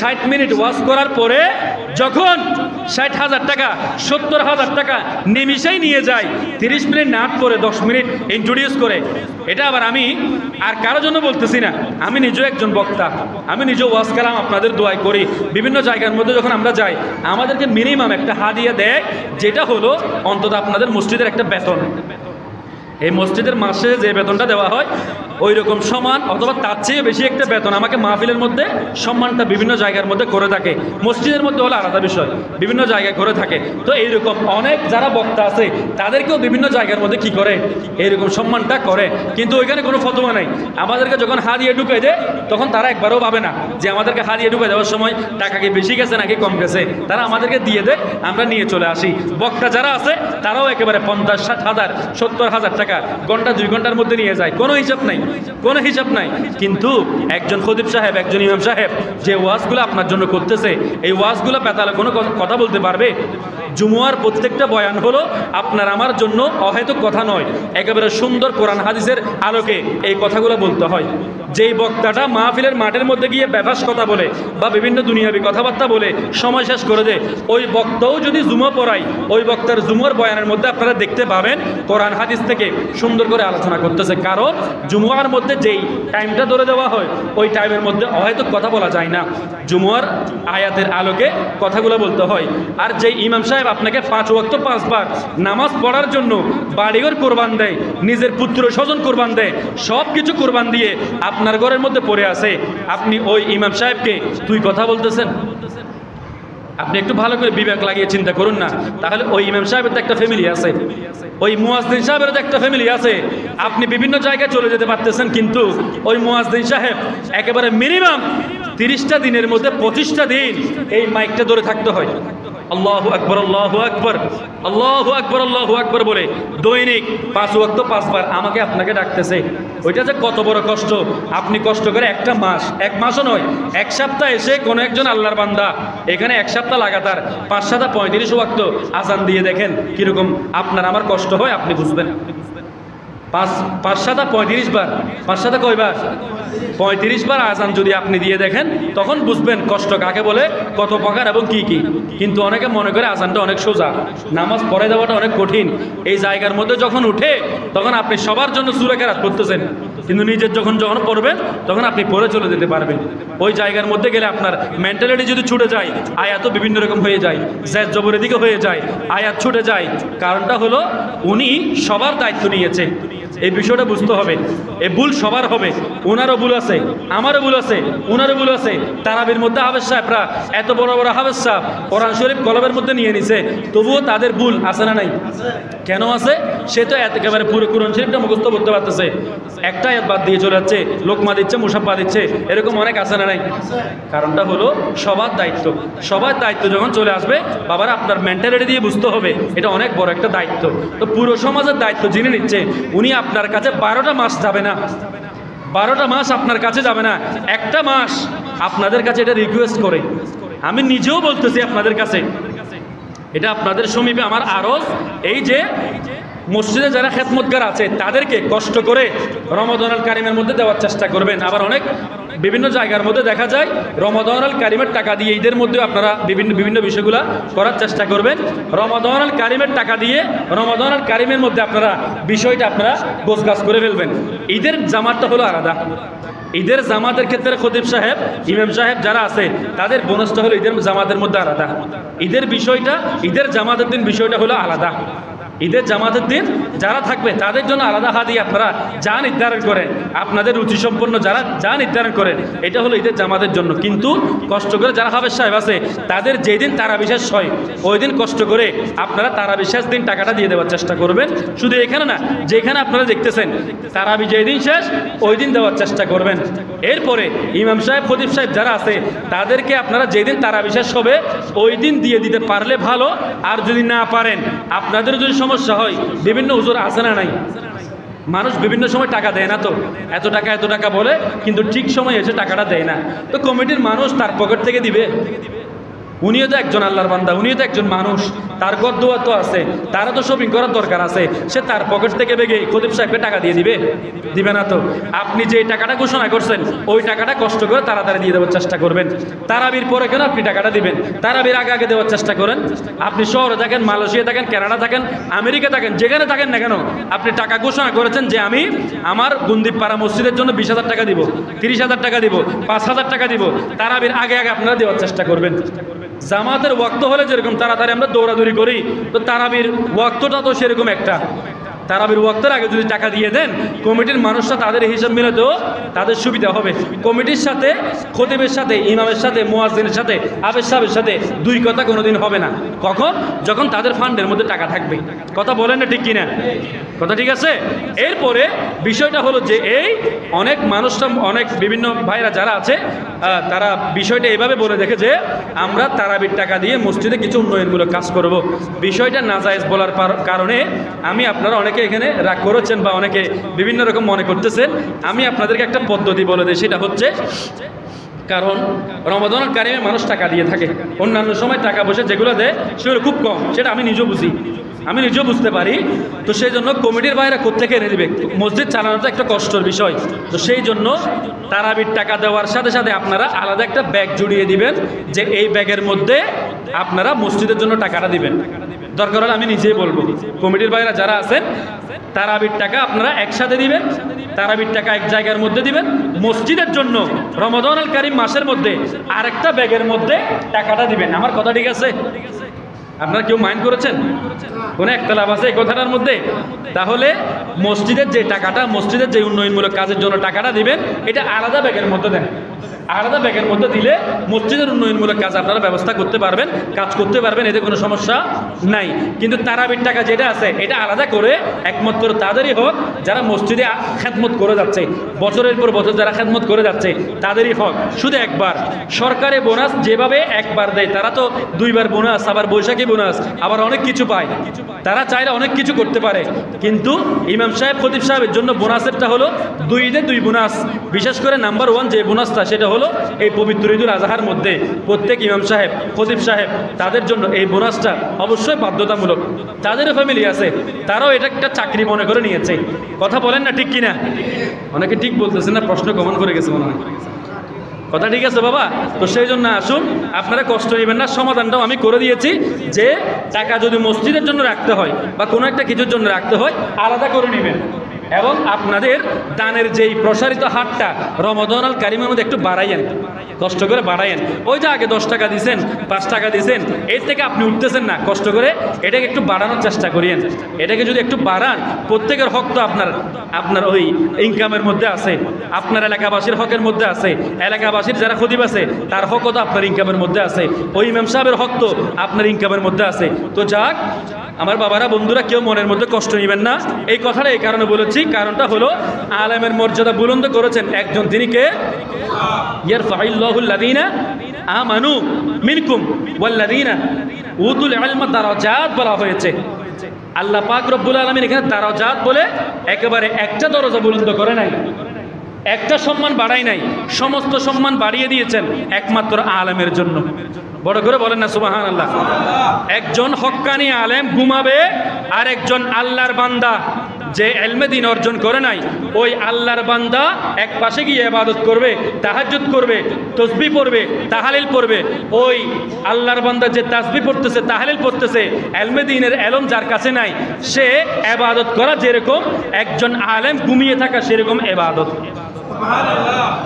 60 মিনিট ওয়াজ করার পরে যখন 60,000 টাকা 70,000 টাকা নিমিষেই নিয়ে যায়, 30 মিনিট নাট করে 10 মিনিট ইন্ট্রোডিউস করে। এটা আবার আমি আর কারোর জন্য বলতেছি না, আমি নিজেও একজন বক্তা, আমি নিজেও ওয়াজ কালাম আপনাদের দোয়াই করি। বিভিন্ন জায়গার মধ্যে যখন আমরা যাই, আমাদেরকে মিনিমাম একটা হাদিয়া দেয়, যেটা হলো অন্তত আপনাদের মসজিদের একটা বেতন। এই মসজিদের মাসে যে বেতনটা দেওয়া হয়, ওই রকম সমান অথবা তার চেয়ে বেশি একটা বেতন আমাকে মাহফিলের মধ্যে সম্মানটা বিভিন্ন জায়গার মধ্যে করে থাকে। মসজিদের মধ্যে হলো আলাদা বিষয়, বিভিন্ন জায়গায় করে থাকে। তো এইরকম অনেক যারা বক্তা আছে, তাদেরকেও বিভিন্ন জায়গার মধ্যে কি করে, এইরকম সম্মানটা করে। কিন্তু ওইখানে কোনো ফতোয়া নেই। আমাদেরকে যখন হাদিয়া ঢুকাই দেয়, তখন তারা একবারও ভাবে না যে আমাদেরকে হাদিয়া ঢুকাই দেওয়ার সময় টাকা কি বেশি গেছে নাকি কম গেছে। তারা আমাদেরকে দিয়ে দেয়, আমরা নিয়ে চলে আসি। বক্তা যারা আছে তারাও একেবারে 50-60,000 70,000 টাকা ঘন্টা 2 ঘন্টার মধ্যে নিয়ে যায়, কোনো হিসাব নাই, কোনো হিসাব নাই। কিন্তু একজন খতিব সাহেব, একজন ইমাম সাহেব যে ওয়াজগুলো আপনার জন্য করতেছে, এই ওয়াজগুলো পেতালে কোনো কথা বলতে পারবে? জুমুয়ার প্রত্যেকটা বয়ান হলো আপনার আমার জন্য অহেতুক কথা নয়, একেবারে সুন্দর কোরআন হাদিসের আলোকে এই কথাগুলো বলতে হয়। যেই বক্তাটা মাহফিলের মাঠের মধ্যে গিয়ে বেফাস কথা বলে বা বিভিন্ন দুনিয়াবি কথাবার্তা বলে সময় শেষ করে দেয়, ওই বক্তাও যদি জুমা পড়ায়, ওই বক্তার জুমার বয়ানের মধ্যে আপনারা দেখতে পাবেন কোরআন হাদিস থেকে সুন্দর করে আলোচনা করতেছে। কারণ জুমুয়ার মধ্যে যেই টাইমটা ধরে দেওয়া হয়, ওই টাইমের মধ্যে অহেতুক কথা বলা যায় না। জুমুয়ার আয়াতের আলোকে কথাগুলো বলতে হয়। আর যেই ইমাম সাহেব আপনাকে 5 ওয়াক্ত 5 বার নামাজ পড়ার জন্য বাড়িঘর কোরবান দেয়, নিজের পুত্র স্বজন কোরবান দেয়, সব কিছু কোরবান দিয়ে আপনার ঘরের মধ্যে পড়ে আছে, আপনি ওই ইমাম সাহেবকে তুই কথা বলতেছেন? আপনি একটু ভালো করে বিবেক লাগিয়ে চিন্তা করুন না। তাহলে ওই ইমাম সাহেবের তো একটা ফ্যামিলি আছে, ওই মুয়াজ্জিন সাহেবের তো একটা ফ্যামিলি আছে। আপনি বিভিন্ন জায়গায় চলে যেতে পারতেছেন, কিন্তু ওই মুয়াজ্জিন সাহেব একেবারে মিনিমাম 30টা দিনের মধ্যে 25টা দিন এই মাইকটা ধরে থাকতে হয়। আল্লাহু আকবার, আল্লাহু আকবার, আল্লাহু আকবার, আল্লাহু আকবার বলে দৈনিক 5 ওয়াক্ত 5 বার আমাকে আপনাকে ডাকতেছে। ওইটা যে কত বড় কষ্ট। আপনি কষ্ট করে একটা মাস, 1 মাসও নয়, 1 সপ্তাহ এসে কোনো একজন আল্লাহর বান্দা এখানে 1 সপ্তাহ লাগাতার 5-7 35 ওয়াক্ত আজান দিয়ে দেখেন কিরকম আপনার আমার কষ্ট হয়, আপনি বুঝবেন। 5-7 35 বার, 5-7 কয়বার? 35 বার আজান যদি আপনি দিয়ে দেখেন, তখন বুঝবেন কষ্ট কাকে বলে, কত প্রকার এবং কি কি। কিন্তু অনেকে মনে করে আজানটা অনেক সোজা, নামাজ পড়ে দেওয়াটা অনেক কঠিন। এই জায়গার মধ্যে যখন উঠে, তখন আপনি সবার জন্য সূরা কেরাত করতেছেন, কিন্তু নিজের যখন পড়বেন, তখন আপনি পড়ে চলে যেতে পারবেন। ওই জায়গার মধ্যে গেলে আপনার মেন্টালিটি যদি ছুটে যায়, আয়াতও বিভিন্ন রকম হয়ে যায়, জেদ জবরের দিকে হয়ে যায়, আয়াত ছুটে যায়। কারণটা হলো উনি সবার দায়িত্ব নিয়েছে। এই বিষয়টা বুঝতে হবে। এই ভুল সবার হবে, ওনারও ভুল আছে, আমারও ভুল আছে, ওনারও ভুল আছে। তারাবির মধ্যে হাফেজ সাহেবরা এত বড় বড় হাফেজ সাহেব কোরআন শরীফ কলবের মধ্যে নিয়ে নিছে, তবুও তাদের ভুল আছে না নাই? কেন আছে? সে তো একেবারে পুরো কোরআন শরীফটা মুখস্থ করতে পারতেছে, একটা আয়াত বাদ দিয়ে চলে যাচ্ছে, লোকমা দিচ্ছে, মুসাফা দিচ্ছে, এরকম অনেক আছে না নাই? কারণটা হলো সবার দায়িত্ব। সবার দায়িত্ব যখন চলে আসবে, বাবারা আপনার মেন্টালিটি দিয়ে বুঝতে হবে এটা অনেক বড় একটা দায়িত্ব। তো পুরো সমাজের দায়িত্ব যিনি নিচ্ছে, উনি আপনার কাছে 12টা মাস যাবে না, 12টা মাস আপনার কাছে যাবে না, একটা মাস আপনাদের কাছে এটা রিকোয়েস্ট করে। আমি নিজেও বলতেছি আপনাদের কাছে, এটা আপনাদের সমীপে আমার আরজ, এই যে মসজিদে যারা খেদমতগার আছে তাদেরকে কষ্ট করে রমাদানুল কারিমের মধ্যে দেওয়ার চেষ্টা করবেন। আবার অনেক বিভিন্ন জায়গার মধ্যে দেখা যায় রমাদানুল কারিমের টাকা দিয়ে ঈদের মধ্যে আপনারা বিভিন্ন বিষয়গুলো করার চেষ্টা করবেন। রমাদানুল কারিমের টাকা দিয়ে রমাদানুল কারিমের মধ্যে আপনারা বিষয়টা আপনারা গোছগাছ করে ফেলবেন। ঈদের জামাতটা হলো আলাদা। ঈদের জামাতের ক্ষেত্রে খতিব সাহেব, ইমাম সাহেব যারা আছে তাদের বোনাসটা হলো ঈদের জামাতের মধ্যে আলাদা। ঈদের বিষয়টা, ঈদের জামাতের দিন বিষয়টা হলো আলাদা। ঈদের জামাতের দিন যারা থাকবে তাদের জন্য আলাদা হাদিয়া আপনারা যা নির্ধারণ করেন, আপনাদের রুচি সম্পন্ন যারা যা নির্ধারণ করেন, এটা হলো ঈদের জামাতের জন্য। কিন্তু কষ্ট করে যারা হাফেজ সাহেব আছে তাদের যেই দিন তারাবি শেষ হয় ওই দিন কষ্ট করে আপনারা তারাবি শেষ দিন টাকাটা দিয়ে দেওয়ার চেষ্টা করবেন। শুধু এখানে না, যেখানে আপনারা দেখতেছেন তারাবি যেই দিন শেষ ওই দিন দেওয়ার চেষ্টা করবেন। এরপরে ইমাম সাহেব, খতিব সাহেব যারা আছে তাদেরকে আপনারা যেদিন তারাবি শেষ হবে ওই দিন দিয়ে দিতে পারলে ভালো। আর যদি না পারেন, আপনাদের যদি সমস্যা হয়, বিভিন্ন হুজুর আছে না নাই, মানুষ বিভিন্ন সময় টাকা দেয় না, তো এত টাকা বলে কিন্তু ঠিক সময় এসে টাকাটা দেয় না। তো কমিটির মানুষ তার পকেট থেকে দিবে? উনিও তো একজন আল্লাহর বান্দা, উনিও তো একজন মানুষ, তার ঘর দোয়া তো আছে, তারা তো শপিং করার দরকার আছে। সে তার পকেট থেকে বেগে খতিব সাহেবকে টাকা দিয়ে দিবে না তো। আপনি যে টাকাটা ঘোষণা করছেন ওই টাকাটা কষ্ট করে তাড়াতাড়ি দিয়ে দেওয়ার চেষ্টা করবেন। তারাবির পরে কেন আপনি টাকাটা দিবেন? তারাবির আগে দেওয়ার চেষ্টা করেন। আপনি শহরে থাকেন, মালয়েশিয়া থাকেন, কানাডা থাকেন, আমেরিকা থাকেন, যেখানে থাকেন না কেন, আপনি টাকা ঘোষণা করেছেন যে আমি আমার গুন্দিপাড়া মসজিদের জন্য 20,000 টাকা দিব, 30,000 টাকা দিব, 5,000 টাকা দিব। তারাবির আগে আপনারা দেওয়ার চেষ্টা করবেন। জামাতের ওয়াক্ত হলে যেরকম তাড়াতাড়ি আমরা দৌড়াদৌড়ি করি, তো তারাবির ওয়াক্তটা তো সেরকম একটা। তারাবির ওয়াক্তের আগে যদি টাকা দিয়ে দেন, কমিটির মানুষরা তাদের হিসাব মিলাতেও তাদের সুবিধা হবে। কমিটির সাথে, খতিবের সাথে, ইমামের সাথে, মুয়াজ্জিনের সাথে, হাফেজ সাহেবের সাথে দুই কথা কোনোদিন হবে না। কখন? যখন তাদের ফান্ডের মধ্যে টাকা থাকবে। কথা বলেন না ঠিক কিনা? কথা ঠিক আছে? এরপরে বিষয়টা হলো যে এই অনেক মানুষরা, অনেক বিভিন্ন ভাইরা যারা আছে তারা বিষয়টা এভাবে বলে দেখে যে আমরা তারাবির টাকা দিয়ে মসজিদে কিছু উন্নয়নমূলক কাজ করব। বিষয়টা নাজায়েজ বলার কারণে আমি আপনারা অনেকে এখানে রাগ করেছেন বা অনেকে বিভিন্ন রকম মনে করতেছেন। আমি আপনাদেরকে একটা পদ্ধতি বলে দিই, সেটা হচ্ছে, কারণ রমাদানুল কারিমে মানুষ টাকা দিয়ে থাকে, অন্যান্য সময় টাকা পয়সা যেগুলো দেয় সেগুলো খুব কম, সেটা আমি নিজেও বুঝি, আমি নিজেও বুঝতে পারি। তো সেই জন্য কমিটির বাইরে কোত্থেকে এনে দিবে? মসজিদ চালানোটা একটা কষ্টের বিষয়। তো সেই জন্য তারাবির টাকা দেওয়ার সাথে সাথে আপনারা আলাদা একটা ব্যাগ জুড়িয়ে দিবেন, যে এই ব্যাগের মধ্যে আপনারা মসজিদের জন্য টাকাটা দিবেন। দরকার হলে আমি নিজেই বলবো, কমিটির বাইরে যারা আছেন তারাবির টাকা আপনারা একসাথে দিবেন, তারাবির টাকা এক জায়গার মধ্যে দিবেন, মসজিদের জন্য রমাদানুল কারিম মাসের মধ্যে আরেকটা ব্যাগের মধ্যে টাকাটা দিবেন। আমার কথা ঠিক আছে? আপনারা কেউ মাইন্ড করেছেন? কোনো একটা লাভ আছে এই কথাটার মধ্যে? তাহলে মসজিদের যে টাকাটা, মসজিদের যে উন্নয়নমূলক কাজের জন্য টাকাটা দিবেন, এটা আলাদা ব্যাগের মধ্যে দেন। আলাদা ব্যাগের মধ্যে দিলে মসজিদের উন্নয়নমূলক কাজ আপনারা ব্যবস্থা করতে পারবেন, কাজ করতে পারবেন, এতে কোনো সমস্যা নাই। কিন্তু তারাবির টাকা যেটা আছে এটা আলাদা করে একমাত্র তাদেরই হোক যারা মসজিদে খেদমত করে যাচ্ছে, বছরের পর বছর যারা খেদমত করে যাচ্ছে তাদেরই হোক। শুধু একবার সরকারি বোনাস যেভাবে একবার দেয়, তারা তো দুইবার বোনাস, আবার বৈশাখী বোনাস, আবার অনেক কিছু পায়, তারা চাইলে অনেক কিছু করতে পারে। কিন্তু ইমাম সাহেব, খতিব সাহেবের জন্য বোনাসেরটা হলো 2 ঈদে 2 বোনাস। বিশেষ করে নাম্বার 1 যে বোনাসটা, সেটা হলো এই পবিত্র ঈদুল আজহার মধ্যে প্রত্যেক ইমাম সাহেব, খতিব সাহেব তাদের জন্য এই বোনাসটা অবশ্যই বাধ্যতামূলক। তাদেরও ফ্যামিলি আছে, তারাও এটা একটা চাকরি মনে করে নিয়েছে। কথা বলেন না ঠিক কিনা? অনেকে ঠিক বলতেছে না, প্রশ্ন কমন করে গেছে মনে হয়। কথা ঠিক আছে বাবা? তো সেই জন্য আসুন, আপনারা কষ্ট নেবেন না, সমাধানটাও আমি করে দিয়েছি যে টাকা যদি মসজিদের জন্য রাখতে হয় বা কোনো একটা কিছুর জন্য রাখতে হয় আলাদা করে নেবেন। এবং আপনাদের দানের যেই প্রসারিত হাতটা রমাদান আল কারিমের মধ্যে একটু বাড়াইয়েন, কষ্ট করে বাড়াইয়েন। ওই যে আগে 10 টাকা দিয়েছেন, 5 টাকা দিয়েছেন, এর থেকে আপনি উঠতেছেন না, কষ্ট করে এটাকে একটু বাড়ানোর চেষ্টা করিয়েন। এটাকে যদি একটু বাড়ান, প্রত্যেকের হক তো আপনার ওই ইনকামের মধ্যে আছে, আপনার এলাকাবাসীর হকের মধ্যে আছে, এলাকাবাসীর যারা খতিব আছে তার হকও তো আপনার ইনকামের মধ্যে আছে, ওই ইমাম সাহেবের হক তো আপনার ইনকামের মধ্যে আছে। তো যাক আমার বাবারা, বন্ধুরা, কেউ মনের মধ্যে কষ্ট নেবেন না। এই কথাটা এই কারণে বলেছি, কারণটা হলো আলেমের মর্যাদা বুলন্দ করেছেন একজন, তিনি কে? ইয়ারফাউল্লাহুল্লাযীনা আমানু মিনকুম ওয়াল্লাযীনা উতুল ইলমা দারাজাত বলা হয়েছে। আল্লাহ পাক রব্বুল আলামিন এখানে দারাজাত বলে একেবারে একটা দরজা বুলন্দ করে নাই, একটা সম্মান বাড়াই নাই, সমস্ত সম্মান বাড়িয়ে দিয়েছেন একমাত্র আলেমের জন্য। বড় করে বলেন না সুবহানাল্লাহ। একজন হক্কানি আলেম ঘুমাবে, আর একজন আল্লাহর বান্দা যে ইলমে দ্বীন অর্জন করে নাই, ওই আল্লাহর বান্দা এক পাশে গিয়ে ইবাদত করবে, তাহাজ্জুদ করবে, তাসবিহ পড়বে, তাহলিল পড়বে। ওই আল্লাহর বান্দা যে তাসবিহ পড়তেছে, তাহলিল পড়তেছে, ইলমে দ্বীনের ইলম যার কাছে নাই, সে ইবাদত করা যেরকম, একজন আলেম ঘুমিয়ে থাকা সেরকম ইবাদত।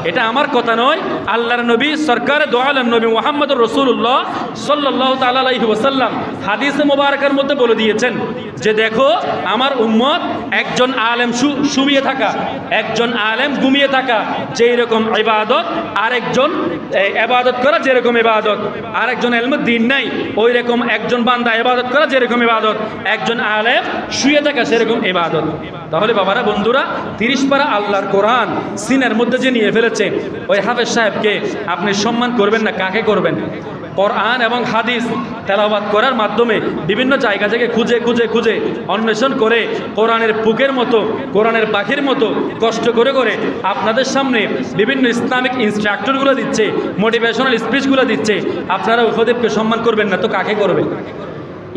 এটা আমার কথা নয়, আল্লাহর নবী সরকারে দো আলম নবী মুহাম্মদুর রাসূলুল্লাহ সাল্লাল্লাহু তাআলা আলাইহি ওয়াসাল্লাম হাদিসে মুবারাকার মধ্যে বলে দিয়েছেন যে দেখো আমার উম্মত একজন আলেম শুয়ে থাকা, একজন আলেম ঘুমিয়ে থাকা যেই রকম ইবাদত, আরেকজন ইবাদত করা যেরকম ইবাদত, আরেকজন ইলমে দ্বীন নাই ওই রকম একজন বান্দা ইবাদত করা যেরকম ইবাদত, একজন আলেম শুয়ে থাকা সেরকম ইবাদত। তাহলে বাবারা, বন্ধুরা, 30 পারা আল্লাহর কোরআন সিনার মধ্যে যে নিয়ে ফেলেছে, ওই হাফেজ সাহেবকে আপনি সম্মান করবেন না, কাকে করবেন? কোরআন এবং হাদিস তেলাওয়াত করার মাধ্যমে বিভিন্ন জায়গা থেকে খুঁজে খুঁজে খুঁজে অন্বেষণ করে কোরআনের বুকের মতো, কোরআনের পাখির মতো কষ্ট করে করে আপনাদের সামনে বিভিন্ন ইসলামিক ইনস্ট্রাক্টরগুলো দিচ্ছে, মোটিভেশনাল স্পিচগুলো দিচ্ছে। আপনারা ওই খতিবকে সম্মান করবেন না তো কাকে করবেন?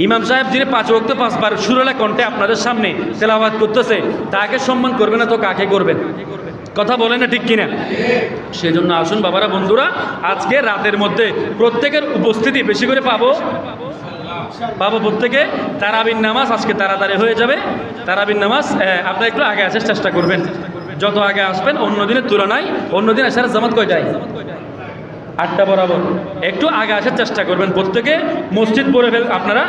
ইমাম সাহেব যিনি 5 ওয়াক্ত 5 বার সুরেলা কণ্ঠে আপনাদের সামনে তেলাওয়াত করতেছে, তাকে সম্মান করবে না তো কাকে করবেন? কথা বলেন না ঠিক কিনা? সেজন্য আসুন বাবারা, বন্ধুরা, আজকে রাতের মধ্যে প্রত্যেকের উপস্থিতি বেশি করে পাবো প্রত্যেকে। তারাবির নামাজ আজকে তাড়াতাড়ি হয়ে যাবে। তারাবির নামাজ আপনারা একটু আগে আসার চেষ্টা করবেন, যত আগে আসবেন অন্য দিনের তুলনায়। অন্য দিন আসার জামাত কয়টায়? 8টা বরাবর। একটু আগে আসার চেষ্টা করবেন, প্রত্যেকে মসজিদ আপনারা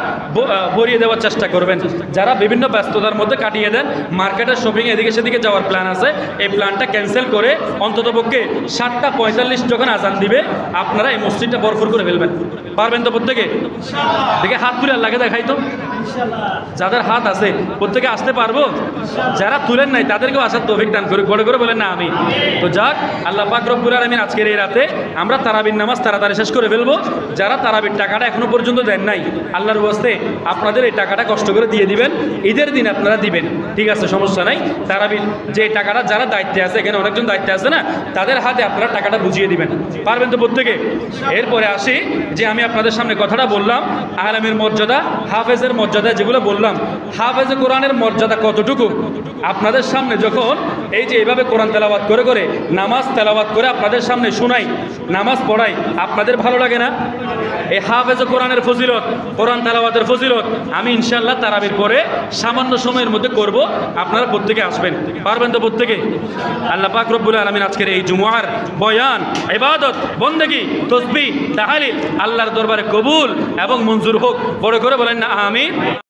ভরিয়ে দেওয়ার চেষ্টা করবেন। যারা বিভিন্ন ব্যস্ততার মধ্যে কাটিয়ে দেন, মার্কেটের শপিং এদিকে সেদিকে যাওয়ার প্ল্যান আছে, এই প্ল্যানটা ক্যান্সেল করে অন্ততপক্ষে 7:45 যখন আজান দিবে আপনারা এই মসজিদটা ভরপুর করে ফেলবেন। পারবেন তো প্রত্যেকে? দেখে হাত তুলে আল্লাহকে দেখাই তো, যাদের হাত আছে প্রত্যেকে আসতে পারবো? যারা তুলেন নাই তাদেরকেও আসার তৌফিক দান করুক। বড় করে বলেন না আমি। তো যাক, আল্লাহ পাক রব্বুল আলামিন আজকের এই রাতে আমরা তারাবির নামাজ তাড়াতাড়ি শেষ করে ফেলবো। যারা তারাবির টাকাটা এখনো পর্যন্ত দেন নাই, আল্লাহর ওয়াস্তে আপনাদের এই টাকাটা কষ্ট করে দিয়ে দিবেন, ঈদের দিন আপনারা দিবেন, ঠিক আছে, সমস্যা নাই। তারাবির যে টাকাটা যারা দায়িত্বে আছে, এখানে অনেকজন দায়িত্বে আছে না, তাদের হাতে আপনারা টাকাটা বুঝিয়ে দিবেন। পারবেন তো প্রত্যেকে? এরপরে আসি যে আমি আপনাদের সামনে কথাটা বললাম আলেমের মর্যাদা, হাফেজের মর্যাদা, যেগুলো বললাম, হাফেজে কোরআনের মর্যাদা কতটুকু আপনাদের সামনে যখন এই যে এইভাবে কোরআন তেলাওয়াত করে করে নামাজ তেলাওয়াত করে আপনাদের সামনে শোনাই, নামাজ পড়াই, আপনাদের ভালো লাগে না? এই হাফেজে কোরআনের ফজিলত, কোরআন তেলাওয়াতের ফজিলত আমি ইনশাআল্লাহ তারাবির পরে সামান্য সময়ের মধ্যে করব, আপনারা প্রত্যেকে আসবেন। পারবেন তো প্রত্যেকে? আল্লাহ পাক রব্বুল আলামিন আজকের এই জুমআর বয়ান, ইবাদত, বন্দেগী, তাসবিহ, তাহলিল আল্লাহর দরবারে কবুল এবং মঞ্জুর হোক। বড় করে বলেন না আমিন।